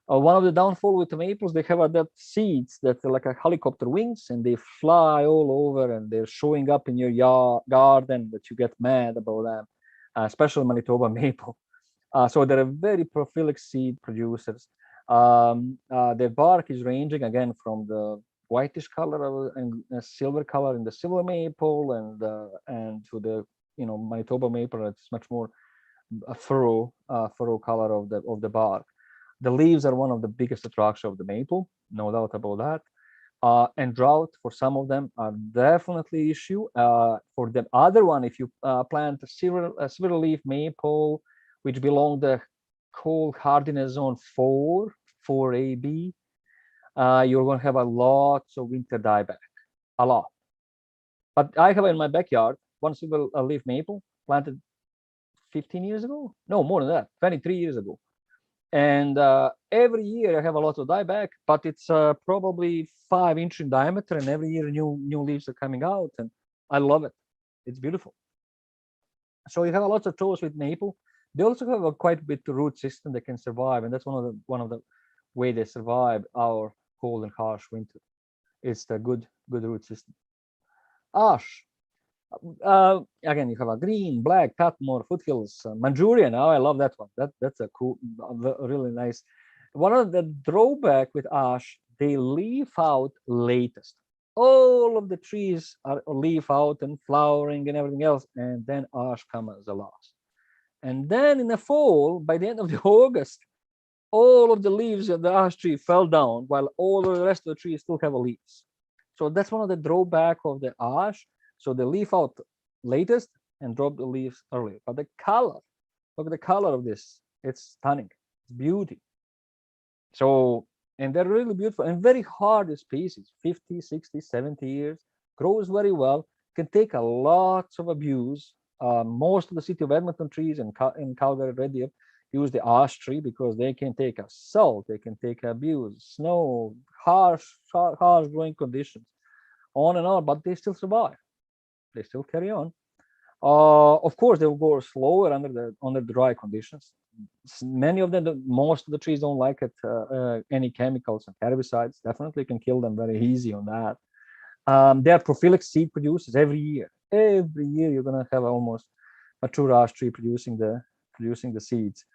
One of the downfall with the maples, they have that seeds that are like a helicopter wings, and they fly all over, and they're showing up in your garden that you get mad about them, especially Manitoba maple. So they're very prolific seed producers. Their bark is ranging again from the whitish color and silver color in the silver maple, and to the Manitoba maple. It's much more a furrow color of the bark. The leaves are one of the biggest attraction of the maple, no doubt about that. And drought for some of them are definitely issue. For the other one, if you plant a silver leaf maple, which belong the cold hardiness zone 4AB, you're going to have a lot of winter dieback, a lot. But I have in my backyard one silver leaf maple planted 15 years ago. No, more than that, 23 years ago. And every year I have a lot of dieback, but it's probably 5 inch in diameter, and every year new leaves are coming out, and I love it. It's beautiful. So you have a lot of choice with maple. They also have a quite a bit root system that can survive, and that's one of the way they survive our cold and harsh winter. It's the good root system. Ash. Again, you have a green, black, Patmore, foothills, Manchurian. Oh, I love that one. That's a cool, really nice. One of the drawback with ash, they leaf out latest. All of the trees are leaf out and flowering and everything else, and then ash comes as the last. And then in the fall, by the end of the August, all of the leaves of the ash tree fell down, while all of the rest of the tree still have leaves. So that's one of the drawback of the ash. So they leaf out latest and drop the leaves earlier. But the color, look at the color of this. It's stunning. It's beauty. So, and they're really beautiful and very hard species, 50, 60, 70 years, grows very well, can take a lot of abuse. Most of the city of Edmonton trees in Calgary, Red Deer, use the ash tree because they can take assault, they can take abuse, snow, harsh growing conditions, on and on, but they still survive. They still carry on. Of course, they will go slower under the dry conditions. Many of them, most of the trees don't like it, any chemicals and herbicides. Definitely can kill them very easy on that. They are prolific seed producers every year. Every year you're gonna have almost mature ash tree producing the seeds.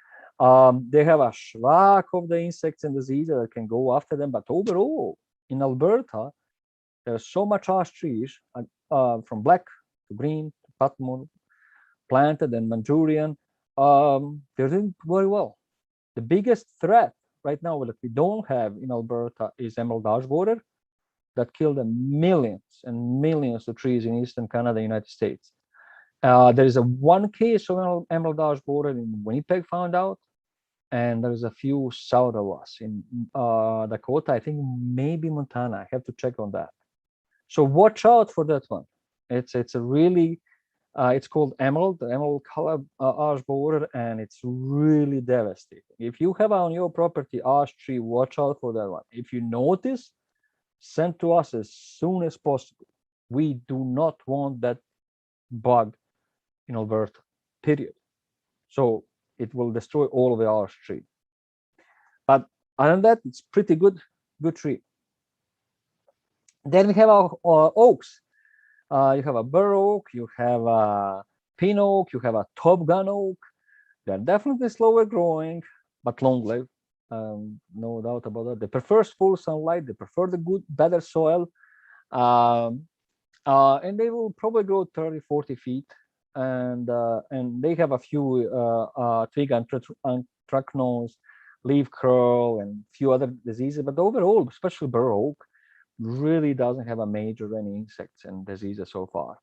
They have a schwack of the insects and diseases that can go after them, but overall in Alberta, there's so much ash trees, from black to green to Patmore, planted and Manchurian. They're doing very well. The biggest threat right now that we don't have in Alberta is emerald ash borer that killed millions and millions of trees in eastern Canada, United States. There is one case of emerald ash borer in Winnipeg found out, and there's a few south of us in Dakota, I think maybe Montana. I have to check on that. So watch out for that one. It's a really, it's called emerald color ash borer, and it's really devastating. If you have on your property ash tree, watch out for that one. If you notice, send to us as soon as possible. We do not want that bug in Alberta, period. So it will destroy all of the ash tree. But other than that, it's pretty good tree. Then we have our oaks. You have a bur oak, you have a pin oak, you have a top gun oak. They're definitely slower growing, but long lived. No doubt about that. They prefer full sunlight. They prefer the better soil. And they will probably grow 30, 40 feet. And they have a few twig anthracnose, leaf curl, and a few other diseases. But overall, especially bur oak, really doesn't have a major any insects and diseases so far.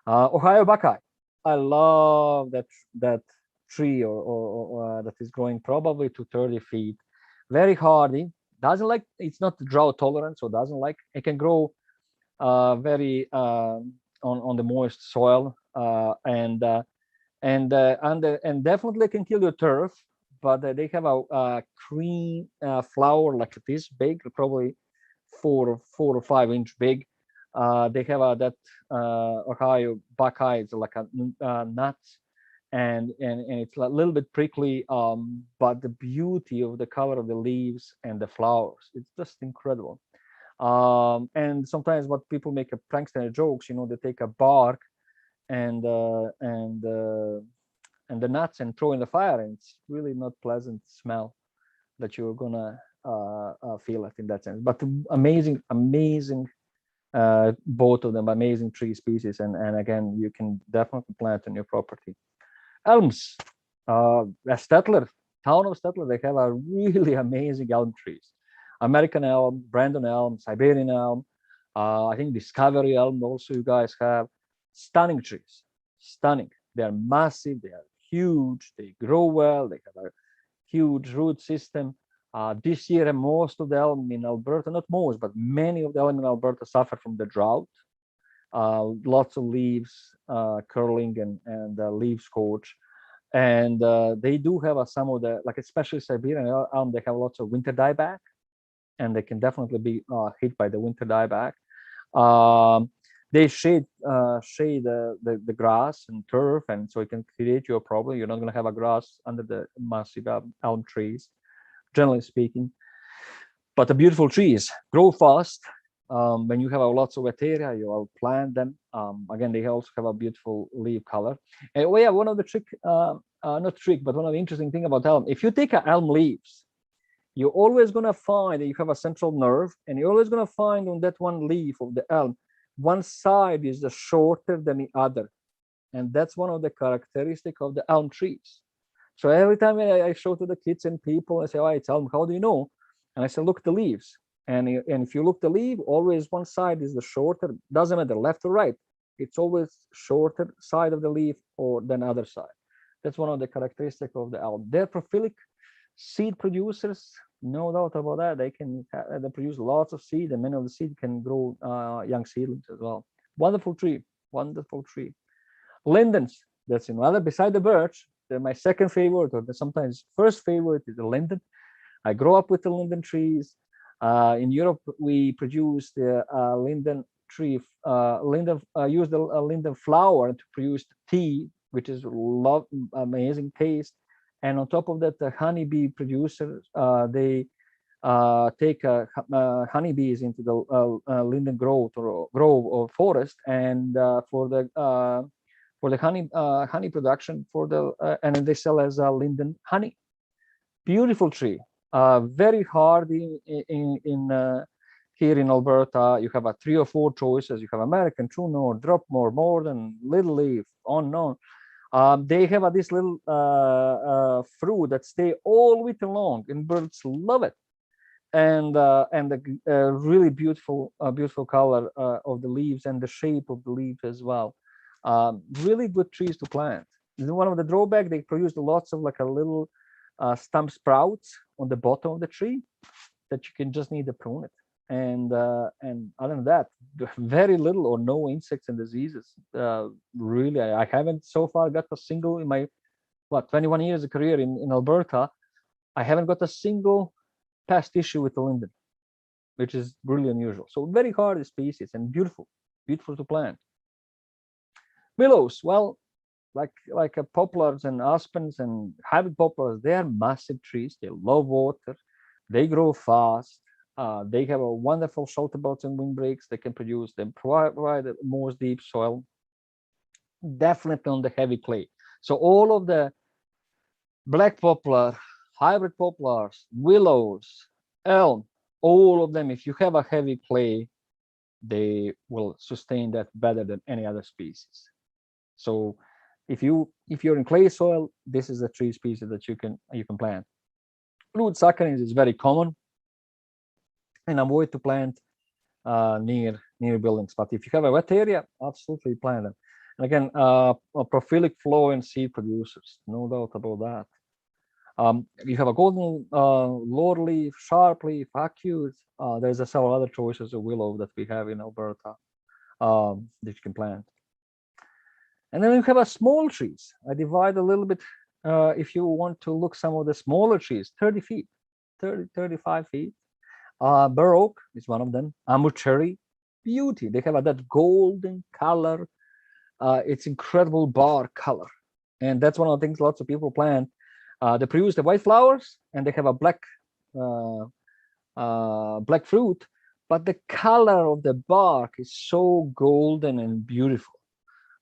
Ohio buckeye. I love that tree or that is growing probably to 30 feet. Very hardy. Doesn't like, it's not drought tolerant, so doesn't like, it can grow very on the moist soil, and definitely can kill your turf. But they have a cream flower like this big, probably 4 or 5 inch big. They have that Ohio buckeye. It's like a nut, and it's a little bit prickly. But the beauty of the color of the leaves and the flowers, it's just incredible. And sometimes what people make a prankster jokes, they take a bark and the nuts and throw in the fire, and it's really not pleasant smell that you're gonna feel it in that sense. But amazing both of them, amazing tree species, and again, you can definitely plant on your property. Elms, Stettler, town of Stettler, they have a really amazing elm trees. American elm, Brandon elm, Siberian elm, I think Discovery elm also you guys have. Stunning trees, stunning. They are massive, they are huge, they grow well, they have a huge root system. This year, most of the elm in Alberta, not most, but many of the elm in Alberta suffer from the drought. Lots of leaves curling and leaf scorch. And they do have some of the, like especially Siberian elm, they have lots of winter dieback, and they can definitely be hit by the winter dieback. They shade the grass and turf, and so it can create you a problem. You're not going to have a grass under the massive elm trees, generally speaking. But the beautiful trees grow fast. When you have lots of wet area, you will plant them. Again, they also have a beautiful leaf color. And yeah, one of the not trick, but one of the interesting thing about elm, if you take elm leaves, you're always going to find that you have a central nerve, and you're always going to find on that one leaf of the elm, one side is shorter than the other. And that's one of the characteristics of the elm trees. So every time I show to the kids and people, I say, "Oh, I tell them, how do you know?" And I say, "Look at the leaves." And if you look the leaf, always one side is the shorter. Doesn't matter left or right. It's always shorter side of the leaf or than other side. That's one of the characteristics of the elm. They're prophyllic seed producers, no doubt about that. They can they produce lots of seed, and many of the seed can grow young seedlings as well. Wonderful tree, wonderful tree. Lindens, that's another. Beside the birch, they're my second favorite, or sometimes first favorite is the linden. I grew up with the linden trees. In Europe, we produce the linden tree. Use the linden flower to produce tea, which is amazing taste. And on top of that, the honeybee producers they take honeybees into the linden grove or forest, and for the honey production and then they sell as linden honey. Beautiful tree, very hardy here in Alberta. You have 3 or 4 choices. You have American, True North, Dropmore, Morden, Little Leaf, unknown. They have this little fruit that stay all winter long, and birds love it. And the really beautiful color of the leaves and the shape of the leaf as well. Really good trees to plant. One of the drawbacks, they produce lots of like a little stump sprouts on the bottom of the tree that you can just need to prune it. And other than that, very little or no insects and diseases. Really, I haven't so far got a single in my 21 years of career in Alberta. I haven't got a single pest issue with the linden, which is really unusual. So very hardy species and beautiful to plant. Willows, well, like poplars and aspens and hybrid poplars, they are massive trees. They love water. They grow fast. They have a wonderful shelter belts and windbreaks. They can provide more deep soil. Definitely on the heavy clay. So all of the black poplar, hybrid poplars, willows, elm, all of them, if you have a heavy clay, they will sustain that better than any other species. So if you're in clay soil, this is a tree species that you can plant. Root succulents is very common, and avoid to plant near buildings. But if you have a wet area, absolutely plant them. And again, prophyllic flowering seed producers, no doubt about that. You have a golden lord leaf, sharp leaf, acute. There's several other choices of willow that we have in Alberta that you can plant. And then you have a small trees. I divide a little bit. If you want to look some of the smaller trees, 30 feet, 35 feet. Bur oak is one of them. Amur cherry, beauty. They have that golden color. It's incredible bark color, and that's one of the things lots of people plant. They produce the white flowers, and they have a black fruit, but the color of the bark is so golden and beautiful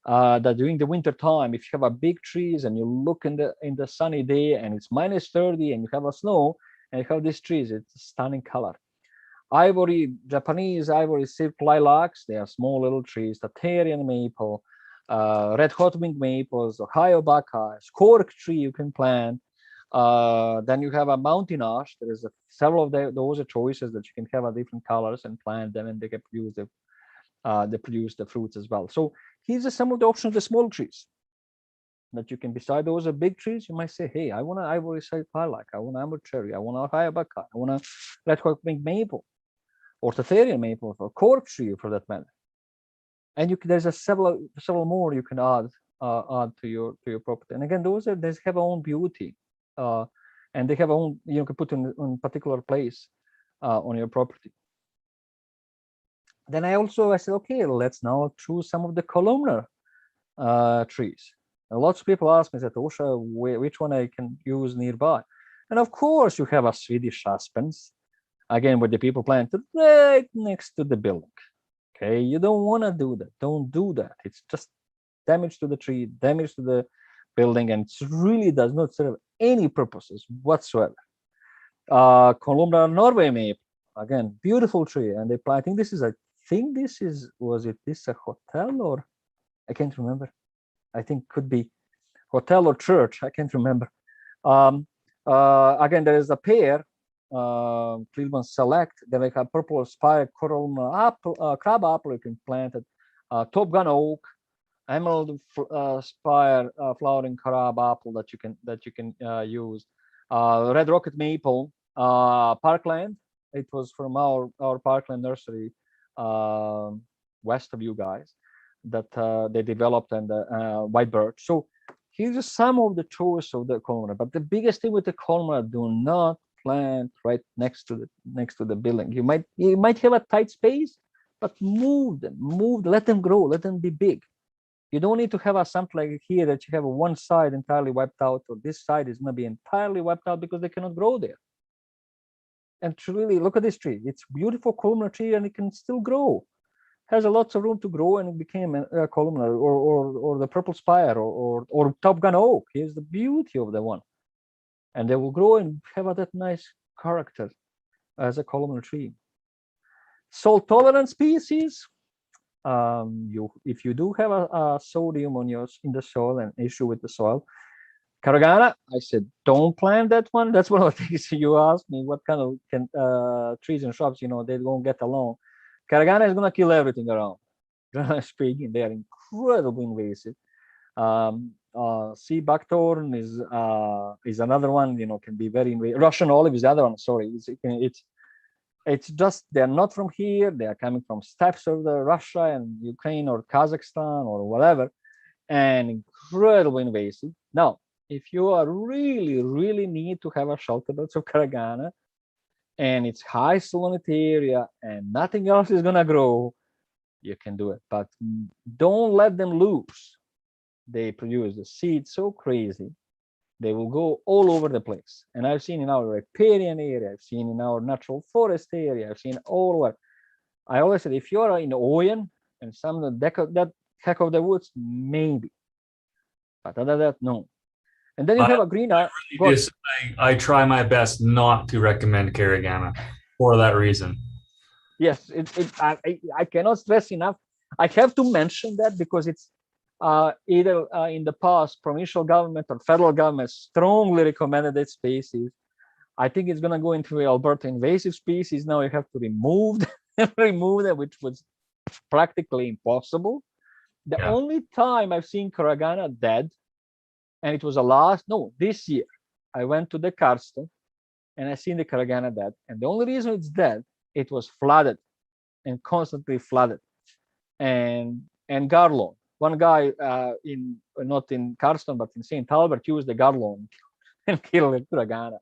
that during the winter time, if you have a big trees and you look in the sunny day and it's minus 30 and you have a snow and you have these trees, it's a stunning color. Ivory, Japanese ivory silk lilacs, they are small little trees. Tatarian maple, red hot wing maples, Ohio buckeyes, cork tree you can plant. Then you have a mountain ash. There is several of those are choices that you can have different colors and plant them, and they can produce the fruits as well. So these are some of the options of the small trees that you can. Beside those are big trees, you might say, hey, I want an ivory silk lilac, I want amber cherry, I want a Ohio buckeye, I want a red hot wing maple, or Tatarian maple, or cork tree for that matter. And there's several more you can add to your property. And again, they have their own beauty, and they have own, you can put in particular place on your property. Then I said, okay, let's now choose some of the columnar trees. And lots of people ask me that, Osha, which one I can use nearby? And of course, you have a Swedish aspens, again, where the people planted right next to the building. Okay, you don't want to do that. Don't do that. It's just damage to the tree, damage to the building, and it really does not serve any purposes whatsoever. Columnar Norway maple, again, beautiful tree, and I think this is was this a hotel, or I can't remember. I think could be hotel or church. I can't remember. Again, there is a pair, Cleveland Select. They like a purple spire coral apple, crab apple. You can plant it. Top Gun Oak, emerald spire flowering crab apple that you can use. Red Rocket Maple, Parkland. It was from our Parkland nursery west of you guys that they developed, and white birch. So here's just some of the choice of the columnar. But the biggest thing with the columnar: do not plant right next to the building. You might have a tight space, but move them, let them grow, let them be big. You don't need to have something like here that you have one side entirely wiped out, or this side is going to be entirely wiped out because they cannot grow there. And to really look at this tree, it's beautiful columnar tree and it can still grow. Has a lots of room to grow, and it became a columnar, or the purple spire, or Top Gun Oak. Here's the beauty of the one, and they will grow and have that nice character as a columnar tree. Salt tolerant species. If you do have a sodium in the soil, an issue with the soil, Caragana, I said, don't plant that one. That's one of the things you asked me, what kind of trees and shrubs, they won't get along. Caragana is going to kill everything around. Generally speaking, they are incredibly invasive. Sea buckthorn is another one, can be very invasive. Russian olive is the other one. Sorry, it's just they're not from here. They are coming from steppes of Russia and Ukraine or Kazakhstan or whatever, and incredibly invasive. Now, if you are really need to have a shelter beds of Caragana, and it's high salinity area and nothing else is gonna grow, you can do it. But don't let them loose. They produce the seed so crazy. They will go all over the place. And I've seen in our riparian area, I've seen in our natural forest area, I've seen all over. I always said, if you're in Oyen and some of that heck of the woods, maybe. But other than that, no. And then you have a green. I try my best not to recommend Caragana for that reason. Yes, I cannot stress enough. I have to mention that because it's either in the past, provincial government or federal government strongly recommended that species. I think it's going to go into Alberta invasive species. Now you have to remove them, which was practically impossible. The only time I've seen Caragana dead, and it was this year, I went to the Karsten and I seen the Caragana dead. And the only reason it's dead, it was flooded and constantly flooded. And Garlon, one guy not in Karsten, but in St. Albert, used the Garlon and killed the Caragana.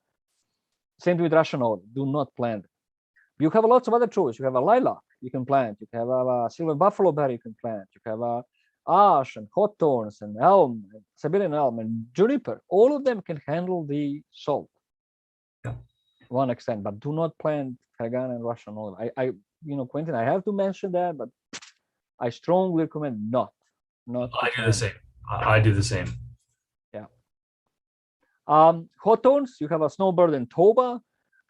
Same with Russian olive. Do not plant it. You have lots of other choices. You have a lilac you can plant. You have a silver buffalo berry you can plant. You have a ash and hawthorns and elm, and Siberian elm and juniper. All of them can handle the salt. To one extent, but do not plant Caragana and Russian olive. Quentin, I have to mention that, but I strongly recommend not. I do the same. I do the same. Yeah. Hawthorns, you have a snowbird and toba.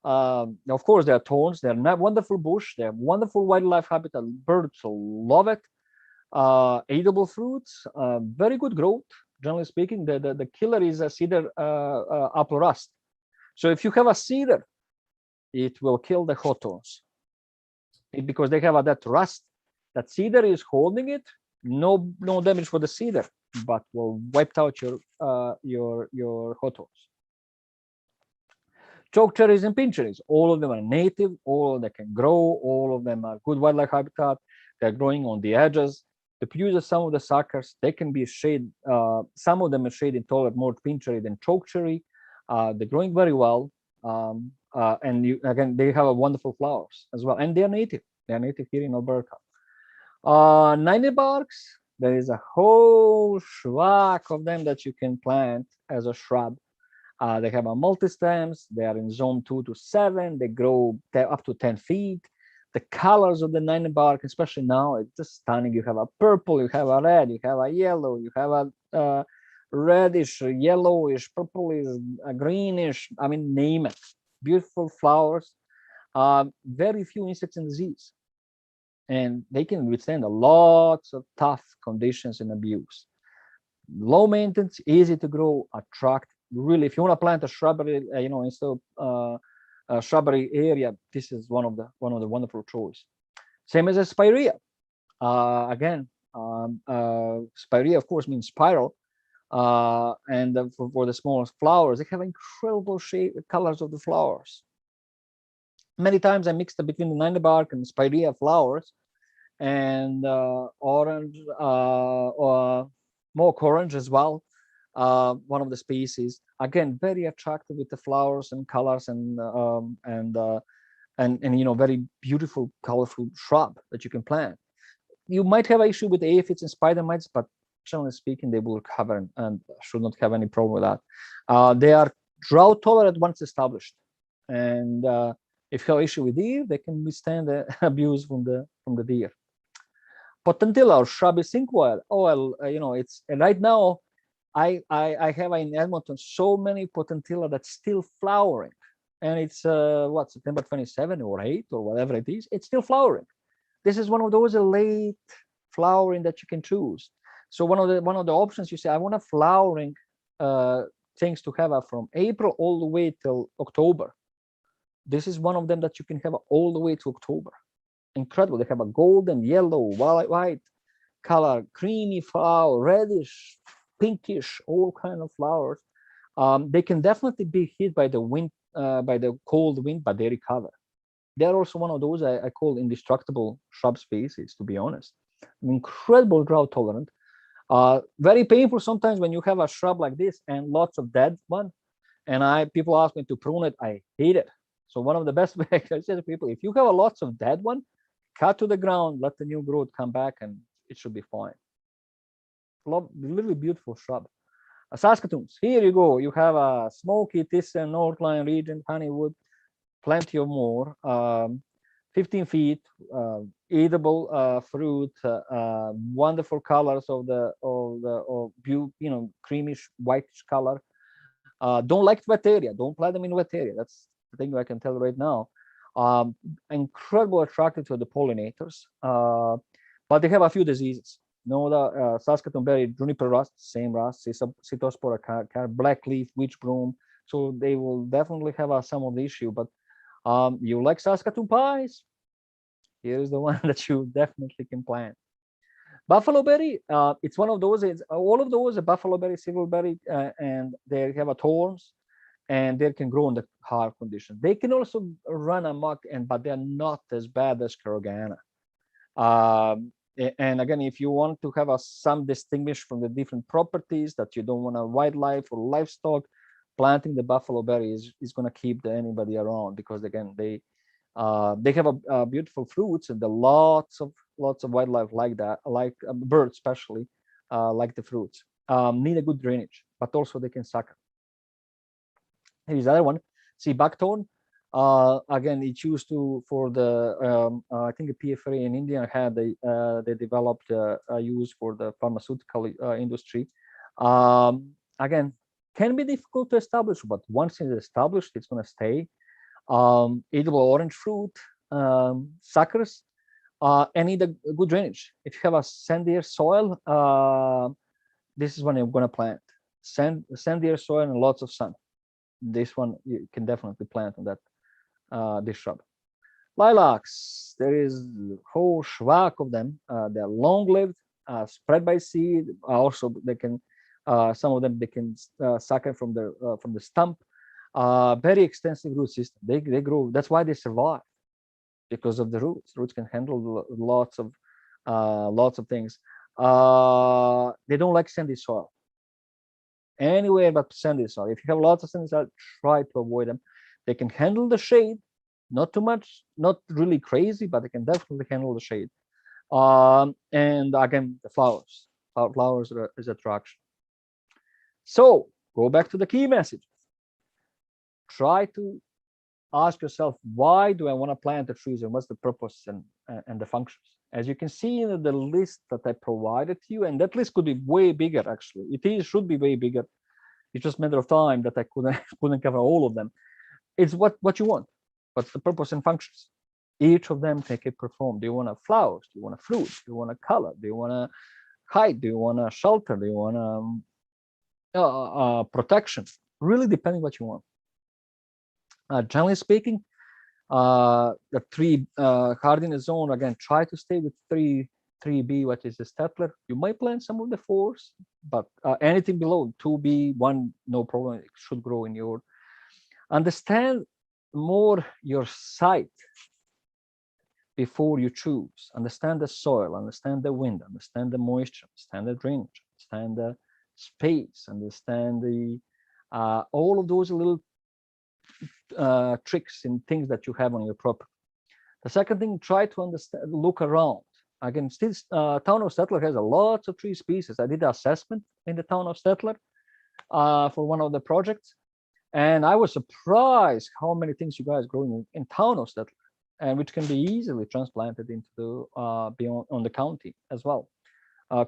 Of course, they are thorns. They're not wonderful bush. They have wonderful wildlife habitat. Birds love it. Edible fruits, very good growth. Generally speaking, the killer is a cedar apple rust. So if you have a cedar, it will kill the hawthorns because they have that rust. That cedar is holding it. No damage for the cedar, but will wipe out your hawthorns. Choke cherries and pin cherries, all of them are native. All of them can grow. All of them are good wildlife habitat. They're growing on the edges. The produce some of the suckers, they can be shade. Some of them are shade intolerant, more pin cherry than choke cherry. They're growing very well, and again they have wonderful flowers as well, and they are native. They are native here in Alberta. 90 barks. There is a whole schwack of them that you can plant as a shrub. They have a multi-stems. They are in zone 2 to 7. They grow up to 10 feet. The colors of the 90 bark, especially now, it's just stunning. You have a purple, you have a red, you have a yellow, you have a reddish, yellowish, purplish, a greenish. I mean, name it. Beautiful flowers. Very few insects and disease, and they can withstand a lot of tough conditions and abuse. Low maintenance, easy to grow, attract really, if you want to plant a shrubbery, instead of a shrubbery area, this is one of the wonderful choice. Same as a spirea. Again, spirea, of course, means spiral. And for the smallest flowers, they have incredible shape, colors of the flowers. Many times I mixed between the Ninderbark and spirea flowers, and orange, or mock orange as well. One of the species, again, very attractive with the flowers and colors, and very beautiful, colorful shrub that you can plant. You might have an issue with aphids and spider mites, but generally speaking, they will recover and should not have any problem with that. They are drought tolerant once established, and if you have issue with deer, they can withstand the abuse from the deer. Potentilla or shrubby cinquefoil oil, it's right now. I have in Edmonton so many potentilla that's still flowering, and it's what, September 27 or 8 or whatever it is. It's still flowering. This is one of those late flowering that you can choose. So one of the options, you say, I want a flowering things to have from April all the way till October. This is one of them that you can have all the way to October. Incredible. They have a golden, yellow, white color, creamy flower, reddish, pinkish, all kind of flowers. They can definitely be hit by the wind, by the cold wind, but they recover. They're also one of those I call indestructible shrub species, to be honest. Incredible drought tolerant. Very painful sometimes when you have a shrub like this and lots of dead one. And people ask me to prune it. I hate it. So one of the best ways I say to people, if you have a lots of dead one, cut to the ground, let the new growth come back, and it should be fine. Really beautiful shrub. Saskatoons, here you go. You have a smoky Thyssen, Northline region, honeywood, plenty of more. 15 feet, edible fruit, wonderful colors of creamish whitish color. Don't like wet area. Don't plant them in wet area. That's the thing I can tell right now. Incredible attracted to the pollinators, but they have a few diseases. The Saskatoon berry, juniper rust, same rust, Cytospora, black leaf, witch broom. So they will definitely have some of the issue. But you like Saskatoon pies? Here's the one that you definitely can plant. Buffalo berry, it's one of those. It's all of those, buffalo berry, silverberry, and they have thorns, and they can grow in the hard conditions. They can also run amok, but they're not as bad as Carolina. And again, if you want to have some distinguish from the different properties that you don't want a wildlife or livestock, planting the buffalo berry is going to keep anybody around, because again, they have beautiful fruits, and lots of wildlife like that, like birds especially, like the fruits. Need a good drainage, but also they can sucker. Here's the other one. See, buckthorn. Again, it's used for the I think the PFA in India had they developed a use for the pharmaceutical industry. Again, can be difficult to establish, but once it's established, it's going to stay. Edible orange fruit, suckers, and need a good drainage. If you have a sandier soil, this is one you're going to plant. Sandier soil and lots of sun. This one you can definitely plant on that this shrub. Lilacs, there is a whole schwack of them. They're long-lived, spread by seed. Also, they can some of them they can sucker from the stump. Very extensive root system. They grow. That's why they survive, because of the roots. Roots can handle lots of things. They don't like sandy soil. Anywhere but sandy soil. If you have lots of sandy soil, try to avoid them. They can handle the shade, not too much, not really crazy, but they can definitely handle the shade. And again, the flowers. Flowers is attraction. So go back to the key message. Try to ask yourself, why do I want to plant the trees, and what's the purpose and the functions? As you can see in the list that I provided to you, and that list could be way bigger, actually. Should be way bigger. It's just a matter of time that I couldn't cover all of them. It's what you want. What's the purpose and functions? Each of them can perform. Do you want flowers? Do you want a fruit? Do you want a color? Do you want a height? Do you want a shelter? Do you want a protection? really depending what you want. Generally speaking, the three hardiness zone, again, try to stay with 3B, what is the Stettler. You might plant some of the 4s, but anything below 2B, 1, no problem, it should grow in your. Understand more your site before you choose. Understand the soil, understand the wind, understand the moisture, understand the drainage, understand the space, understand the all of those little tricks and things that you have on your property. The second thing, try to understand, look around. Again, still, town of Stettler has a lot of tree species. I did the assessment in the town of Stettler for one of the projects, and I was surprised how many things you guys grow in town of Stettler, and which can be easily transplanted into the beyond on the county as well,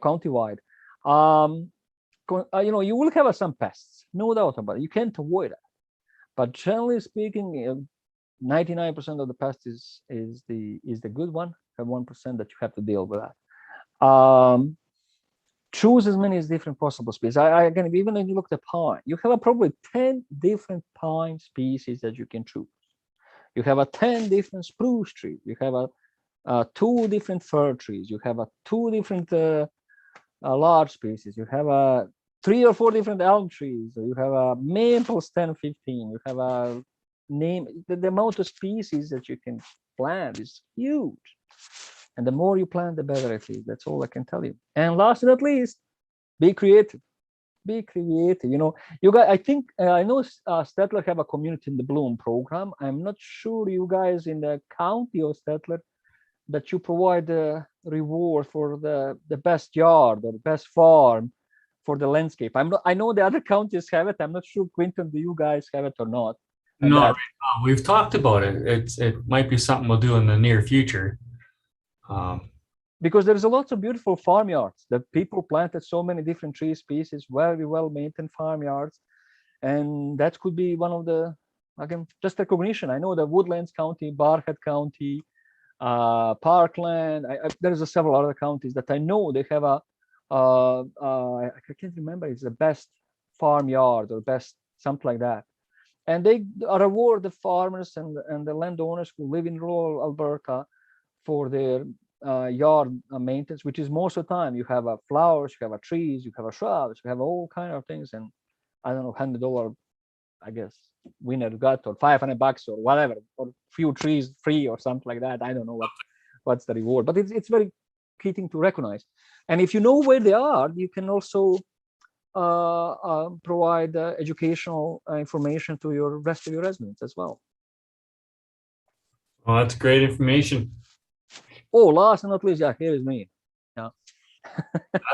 county-wide. You know, you will have some pests, no doubt about it. You can't avoid that, but generally speaking, 99% of the pest is the good one. Have 1% that you have to deal with that. Choose as many as different possible species. Again, even if you look at pine, you have probably 10 different pine species that you can choose. You have 10 different spruce trees. You have 2 different fir trees. You have 2 different large species. You have 3 or 4 different elm trees. You have maples 10, 15. You have a name. The amount of species that you can plant is huge. And the more you plant, the better it is. That's all I can tell you. And last but not least, be creative. Be creative. You know, you guys, I think, I know Stettler have a community in the bloom program. I'm not sure you guys in the county of Stettler that you provide the reward for the best yard or the best farm for the landscape. I know the other counties have it. I'm not sure, Quinton, do you guys have it or not? No, right now. We've talked about it. It might be something we'll do in the near future. Because there's a lot of beautiful farmyards that people planted so many different tree species, very well maintained farmyards, and that could be one of the, again, just recognition. I know the Woodlands County, Barhead County, Parkland. There's several other counties that I know they have I can't remember, it's the best farmyard or best something like that, and they reward the farmers and the landowners who live in rural Alberta for their yard maintenance, which is most of the time you have flowers, you have trees, you have shrubs, you have all kind of things, and I don't know, $100, I guess, winner got, or $500 or whatever, or few trees free or something like that. I don't know what's the reward, but it's very key thing to recognize. And if you know where they are, you can also provide educational information to your rest of your residents as well. Well, that's great information. Oh, last but not least, yeah, here is me. Yeah.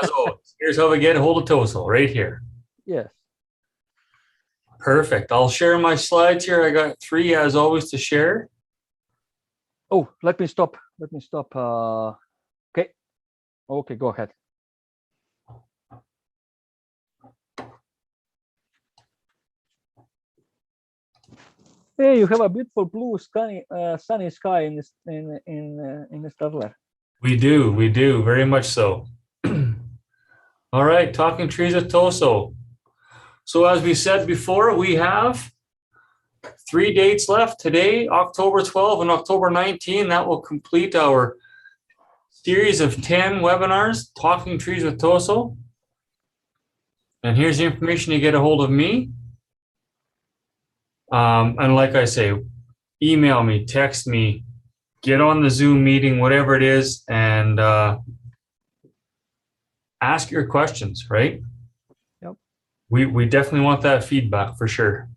As always, here's how we get a hold of Toso, right here. Yes. Perfect. I'll share my slides here. I got 3 as always to share. Oh, let me stop. Let me stop. Okay. Okay, go ahead. Hey, you have a beautiful blue sky, sunny sky in this in the Stettler. We do very much so. All right, talking trees at Toso. So as we said before, we have 3 dates left today, October 12 and October 19. That will complete our series of 10 webinars, Talking Trees with Toso. And here's the information to get a hold of me. And like I say, email me, text me, get on the Zoom meeting, whatever it is, and ask your questions, right? Yep. We definitely want that feedback for sure.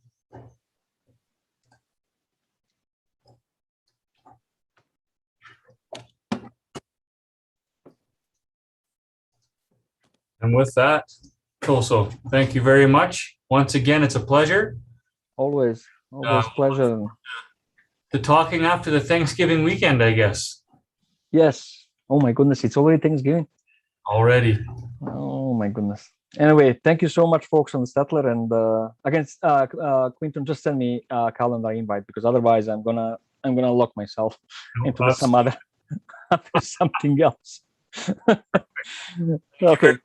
And with that, Toso, thank you very much. Once again, it's a pleasure. Always pleasure. To talking after the Thanksgiving weekend, I guess. Yes. Oh my goodness, it's already Thanksgiving. Already. Oh my goodness. Anyway, thank you so much, folks on the Stettler. And again, Quinton, just send me a calendar invite, because otherwise I'm gonna lock myself into some other something else. Okay.